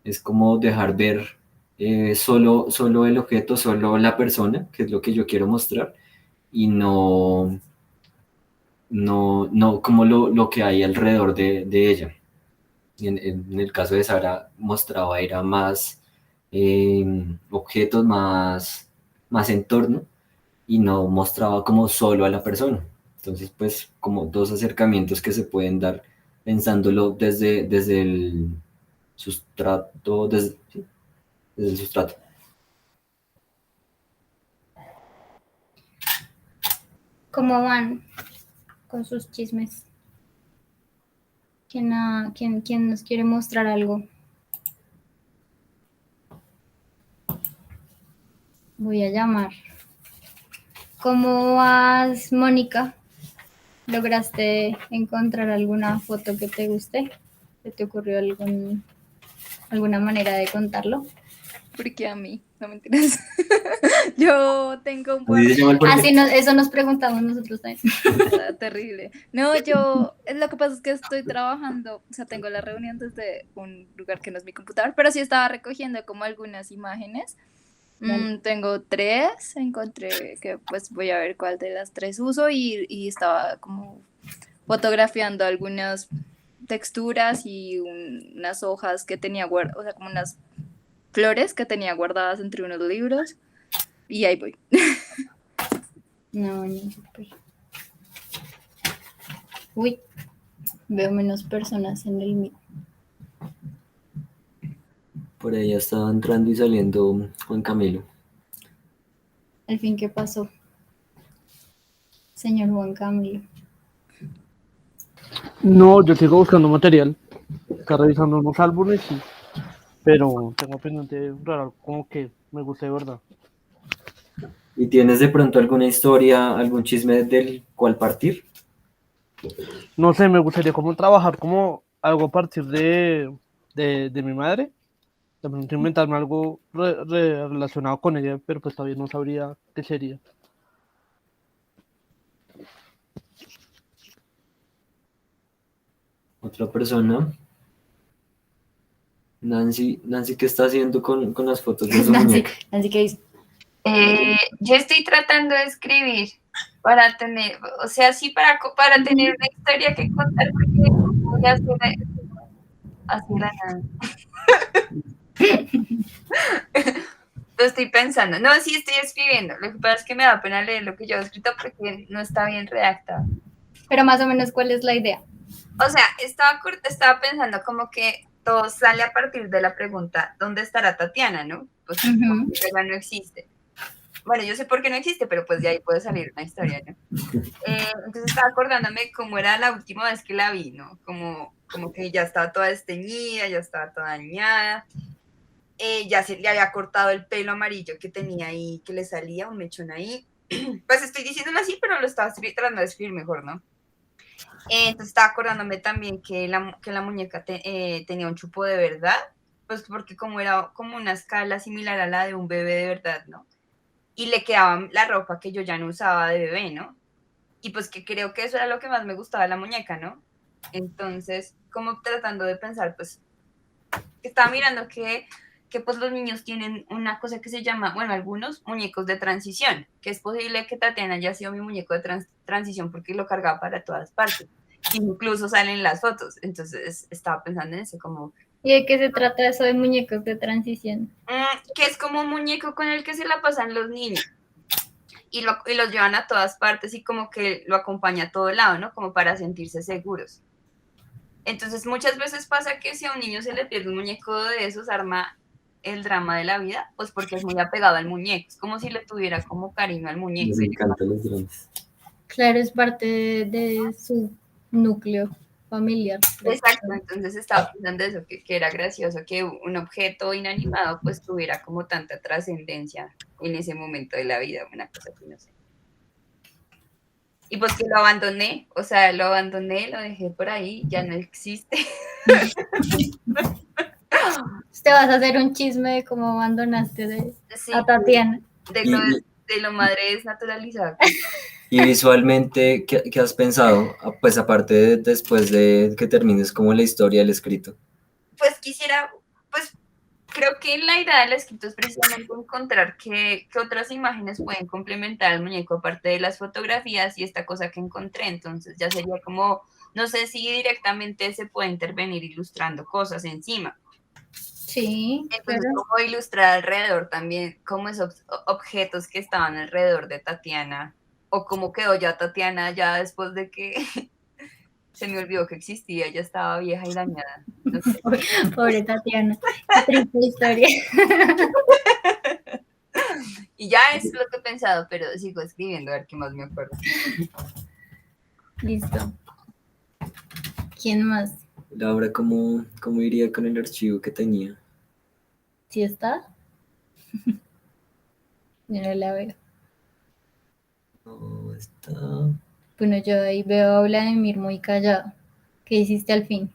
Es como dejar ver solo el objeto, solo la persona, que es lo que yo quiero mostrar, y no como lo que hay alrededor de ella. En el caso de Sara mostraba era más objetos, más entorno, y no mostraba como solo a la persona. Entonces, pues, como dos acercamientos que se pueden dar pensándolo desde el sustrato, desde el sustrato. ¿Cómo van con sus chismes? ¿Quién nos quiere mostrar algo? Voy a llamar. ¿Cómo vas, Mónica? ¿Lograste encontrar alguna foto que te guste? ¿Se te ocurrió alguna manera de contarlo? Porque a mí, no me mentiras. Yo tengo un par eso nos preguntamos nosotros también. Terrible. No, lo que pasa es que estoy trabajando, o sea, tengo la reunión desde un lugar que no es mi computador, pero sí estaba recogiendo como algunas imágenes. Tengo 3, encontré que pues voy a ver cuál de las 3 uso y estaba como fotografiando algunas texturas y unas hojas que tenía guardadas, o sea, como unas flores que tenía guardadas entre unos libros. Y ahí voy. No, no, súper. Uy, veo menos personas en el meet. Por ahí ya estaba entrando y saliendo Juan Camilo. Al fin, ¿qué pasó? Señor Juan Camilo. No, yo sigo buscando material. Está revisando unos álbumes, sí, pero tengo pendiente raro, como que me gusta de verdad. ¿Y tienes de pronto alguna historia, algún chisme del cual partir? No sé, me gustaría como trabajar como algo a partir de mi madre. De pronto inventarme algo relacionado con ella, pero pues todavía no sabría qué sería. Otra persona. Nancy, ¿qué está haciendo con las fotos de su Nancy, muñeca? Nancy, ¿qué dice? Yo estoy tratando de escribir para tener, o sea, sí, para tener una historia que contar, porque voy a hacer así la nada. Lo estoy pensando. No, sí estoy escribiendo. Lo que pasa es que me da pena leer lo que yo he escrito porque no está bien redactado. Pero más o menos, ¿cuál es la idea? O sea, estaba pensando como que todo sale a partir de la pregunta, ¿dónde estará Tatiana, no? Pues porque ya no existe. Bueno, yo sé por qué no existe, pero pues de ahí puede salir una historia, ¿no? Entonces estaba acordándome cómo era la última vez que la vi, ¿no? Como que ya estaba toda desteñida, ya estaba toda dañada. Ya se le había cortado el pelo amarillo que tenía ahí, que le salía un mechón ahí. Pues estoy diciéndolo así, pero lo estaba tratando de escribir mejor, ¿no? Entonces estaba acordándome también que la muñeca tenía un chupo de verdad, pues porque como era como una escala similar a la de un bebé de verdad, ¿no? Y le quedaba la ropa que yo ya no usaba de bebé, ¿no? Y pues que creo que eso era lo que más me gustaba de la muñeca, ¿no? Entonces, como tratando de pensar, pues, estaba mirando que pues los niños tienen una cosa que se llama, bueno, algunos muñecos de transición, que es posible que Tatiana haya sido mi muñeco de transición porque lo cargaba para todas partes. Incluso salen las fotos. Entonces estaba pensando en eso, como... ¿Y de qué se trata eso de muñecos de transición? Que es como un muñeco con el que se la pasan los niños. Y los llevan a todas partes y como que lo acompaña a todo lado, ¿no? Como para sentirse seguros. Entonces muchas veces pasa que si a un niño se le pierde un muñeco de esos, arma el drama de la vida, pues porque es muy apegado al muñeco. Es como si le tuviera como cariño al muñeco. Les encantan los drones. Claro, es parte de su núcleo familiar. Exacto, entonces estaba pensando eso, que era gracioso que un objeto inanimado pues tuviera como tanta trascendencia en ese momento de la vida, una cosa que no sé. Y pues que lo abandoné, o sea, lo abandoné, lo dejé por ahí, ya no existe. Te vas a hacer un chisme de cómo abandonaste a Tatiana. De lo madre desnaturalizada. Y visualmente, ¿qué has pensado? Pues aparte después de que termines como la historia, el escrito. Pues quisiera, pues creo que la idea del escrito es precisamente encontrar qué otras imágenes pueden complementar al muñeco aparte de las fotografías y esta cosa que encontré. Entonces ya sería como, no sé si directamente se puede intervenir ilustrando cosas encima. Sí. Entonces, como ilustrar alrededor también, como esos objetos que estaban alrededor de Tatiana, o cómo quedó ya Tatiana ya después de que se me olvidó que existía, ya estaba vieja y dañada. No sé. Pobre Tatiana, qué triste historia. Y ya es lo que he pensado, pero sigo escribiendo a ver qué más me acuerdo. Listo. ¿Quién más? Laura, ¿cómo iría con el archivo que tenía? ¿Sí está? Yo no la veo. No está. Bueno, yo ahí veo a Vladimir muy callado. ¿Qué hiciste al fin?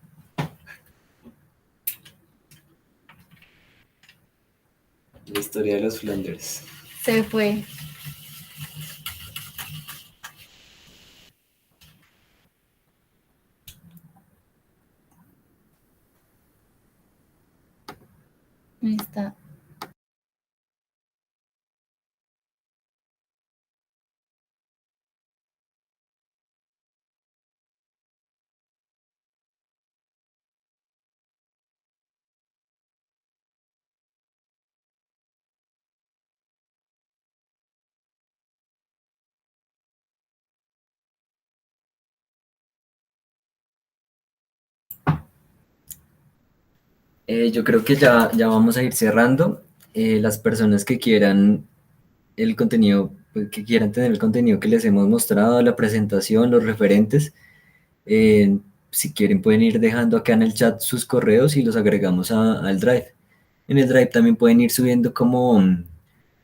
La historia de los Flanders. Se fue. Ahí está. Yo creo que ya vamos a ir cerrando. Las personas que quieran el contenido, pues, que quieran tener el contenido que les hemos mostrado, la presentación, los referentes, si quieren pueden ir dejando acá en el chat sus correos y los agregamos al Drive. En el Drive también pueden ir subiendo como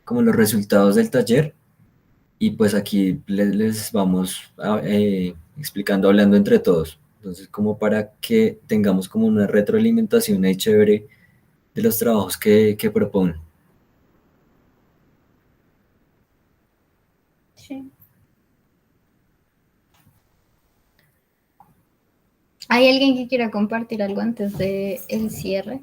los resultados del taller y pues aquí les vamos explicando, hablando entre todos. Entonces, como para que tengamos como una retroalimentación ahí chévere de los trabajos que proponen. Sí. ¿Hay alguien que quiera compartir algo antes de el cierre?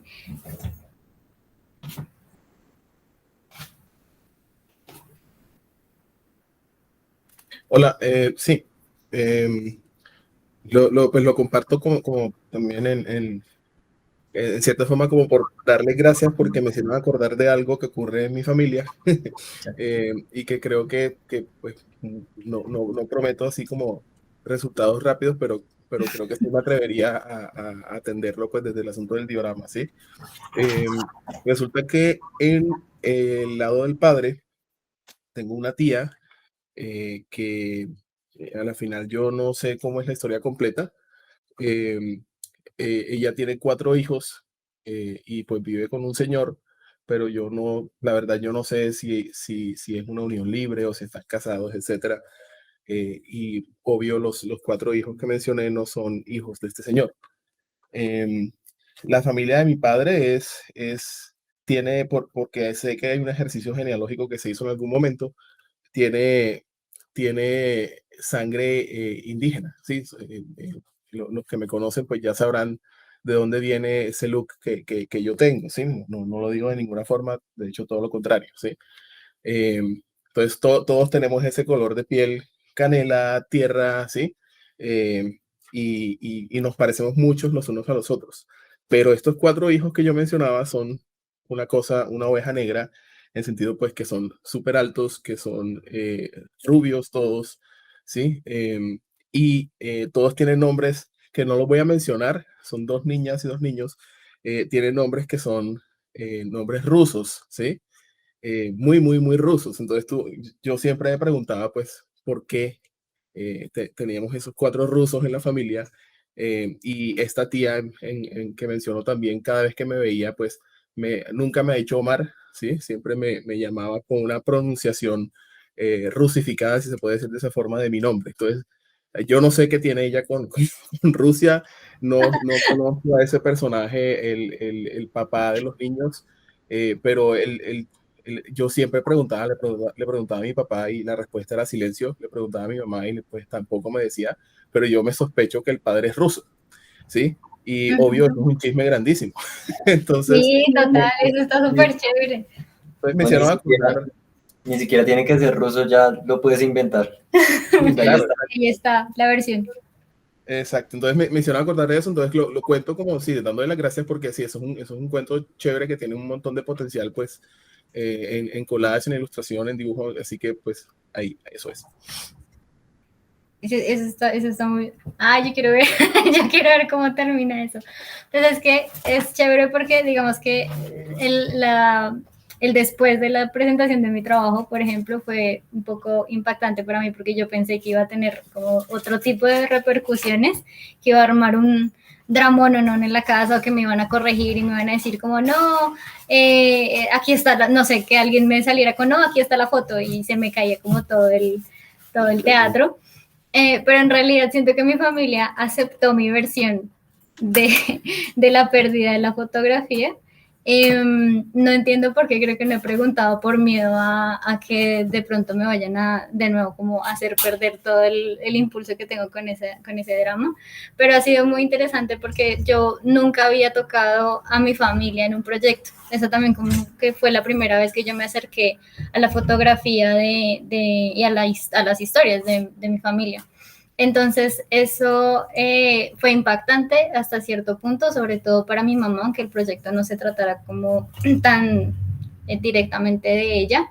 Hola, sí. Pues lo comparto como también en cierta forma como por darle gracias porque me hicieron acordar de algo que ocurre en mi familia y que creo que pues no prometo así como resultados rápidos, pero creo que sí me atrevería a atenderlo pues desde el asunto del diorama, ¿sí? Resulta que en el lado del padre tengo una tía que a la final yo no sé cómo es la historia completa. Ella tiene 4 hijos y pues vive con un señor, pero yo no, la verdad yo no sé si es una unión libre o si están casados, etcétera. Y obvio los 4 hijos que mencioné no son hijos de este señor. Em, la familia de mi padre tiene, porque sé que hay un ejercicio genealógico que se hizo en algún momento, tiene, tiene sangre indígena, ¿sí? Los que me conocen pues ya sabrán de dónde viene ese look que yo tengo, ¿sí? No lo digo de ninguna forma, de hecho todo lo contrario, ¿sí? Entonces todos tenemos ese color de piel canela, tierra, ¿sí? Y nos parecemos muchos los unos a los otros. Pero estos 4 hijos que yo mencionaba son una oveja negra, en sentido pues que son súper altos, que son rubios todos, ¿sí? Todos tienen nombres que no los voy a mencionar, son 2 niñas y 2 niños, tienen nombres que son nombres rusos, ¿sí? Muy rusos. Entonces yo siempre me preguntaba, pues, ¿por qué teníamos esos 4 rusos en la familia? Y esta tía que mencionó también, cada vez que me veía, pues, nunca me ha dicho Omar, ¿sí? Siempre me llamaba con una pronunciación rusificada, si se puede decir de esa forma, de mi nombre. Entonces, yo no sé qué tiene ella con Rusia, no conozco a ese personaje, el papá de los niños, pero yo siempre le preguntaba a mi papá y la respuesta era silencio, le preguntaba a mi mamá y pues tampoco me decía, pero yo me sospecho que el padre es ruso, ¿sí? Y obvio, es un chisme grandísimo. Entonces, Sí, total, eso está súper chévere. Pues me hicieron acordar. Ni siquiera tiene que ser ruso, ya lo puedes inventar. Claro, Ahí está la versión. exacto, entonces me hicieron acordar de eso, entonces lo cuento como sí, dándole las gracias porque sí, eso es un cuento chévere que tiene un montón de potencial, pues, en collage, en ilustración, en dibujo, así que pues ahí, eso es. Eso está muy... Ah, yo quiero ver, yo quiero ver cómo termina eso. Pues es que es chévere porque digamos que el después de la presentación de mi trabajo, por ejemplo, fue un poco impactante para mí porque yo pensé que iba a tener como otro tipo de repercusiones, que iba a armar un dramón en la casa o que me iban a corregir y me iban a decir como, no, aquí está, no sé, que alguien me saliera con, no, aquí está la foto y se me caía como todo el teatro. Pero en realidad siento que mi familia aceptó mi versión de la pérdida de la fotografía. No entiendo por qué, creo que no he preguntado por miedo a que de pronto me vayan a de nuevo como hacer perder todo el impulso que tengo con ese drama, pero ha sido muy interesante porque yo nunca había tocado a mi familia en un proyecto. Eso también como que fue la primera vez que yo me acerqué a la fotografía y a las historias de mi familia. Entonces, eso fue impactante hasta cierto punto, sobre todo para mi mamá, aunque el proyecto no se tratara como tan directamente de ella.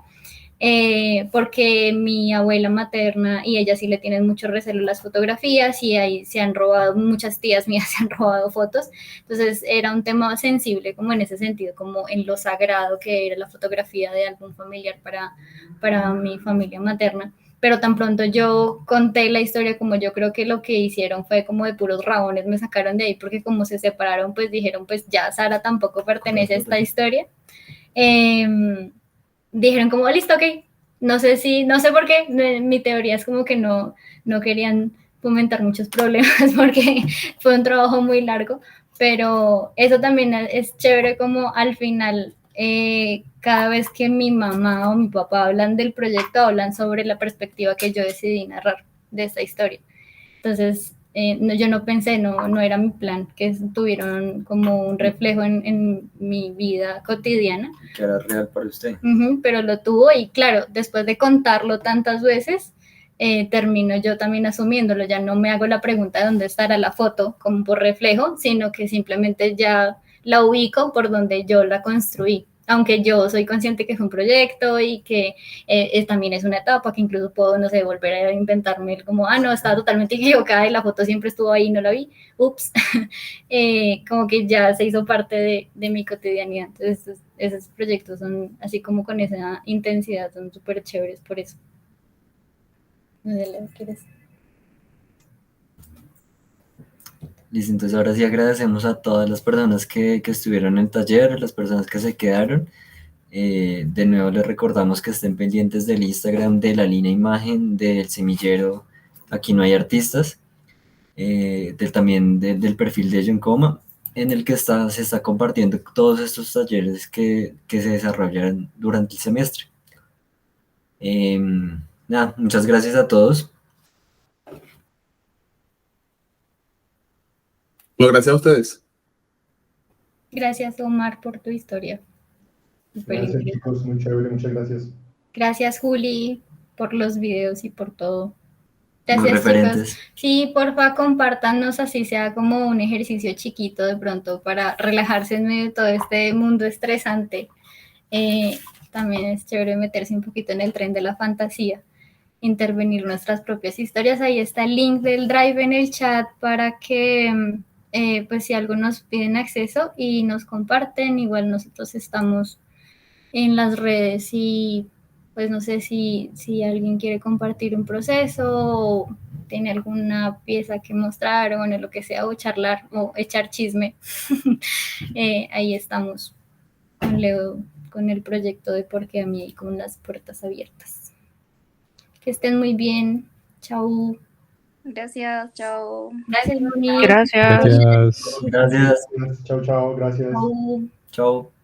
porque mi abuela materna y ella sí le tienen mucho recelo a las fotografías y ahí se han robado, muchas tías mías se han robado fotos, entonces era un tema sensible como en ese sentido, como en lo sagrado que era la fotografía de algún familiar para mi familia materna. Pero tan pronto yo conté la historia, como yo creo que lo que hicieron fue como de puros rabones, me sacaron de ahí porque como se separaron, pues dijeron, pues ya Sara tampoco pertenece a esta historia. Dijeron como, listo, ok, no sé por qué, mi teoría es como que no querían fomentar muchos problemas porque fue un trabajo muy largo, pero eso también es chévere como al final, cada vez que mi mamá o mi papá hablan del proyecto, hablan sobre la perspectiva que yo decidí narrar de esta historia. Entonces, yo no pensé, no era mi plan, que tuvieron como un reflejo en mi vida cotidiana. Que era real para usted. Pero lo tuvo y claro, después de contarlo tantas veces, termino yo también asumiéndolo, ya no me hago la pregunta de dónde estará la foto como por reflejo, sino que simplemente ya la ubico por donde yo la construí. Aunque yo soy consciente que es un proyecto y que también es una etapa, que incluso puedo, no sé, volver a inventarme como, no, estaba totalmente equivocada y la foto siempre estuvo ahí y no la vi, ups, como que ya se hizo parte de mi cotidianidad. Entonces, esos proyectos son así como con esa intensidad, son súper chéveres por eso. No sé, ¿le quieres? Listo, entonces ahora sí agradecemos a todas las personas que estuvieron en el taller, a las personas que se quedaron. De nuevo les recordamos que estén pendientes del Instagram de la línea imagen, del semillero Aquí No Hay Artistas, también del perfil de John Coma, en el que se está compartiendo todos estos talleres que se desarrollan durante el semestre. Nada, muchas gracias a todos. Bueno, gracias a ustedes. Gracias, Omar, por tu historia. Gracias, chicos, muy chévere, muchas gracias. Gracias, Juli, por los videos y por todo. Gracias, chicos. Sí, porfa, compártanos, así sea como un ejercicio chiquito de pronto para relajarse en medio de todo este mundo estresante. También es chévere meterse un poquito en el tren de la fantasía, intervenir nuestras propias historias. Ahí está el link del Drive en el chat para que, pues si algo nos piden acceso y nos comparten, igual nosotros estamos en las redes y pues no sé si alguien quiere compartir un proceso o tiene alguna pieza que mostrar o bueno, lo que sea, o charlar o echar chisme. Ahí estamos con Leo, con el proyecto de Porque a mí y con las puertas abiertas. Que estén muy bien. Chau. Gracias, chao. Gracias, Moni. Gracias. Gracias. Chao, chao, gracias. Chau. Chao.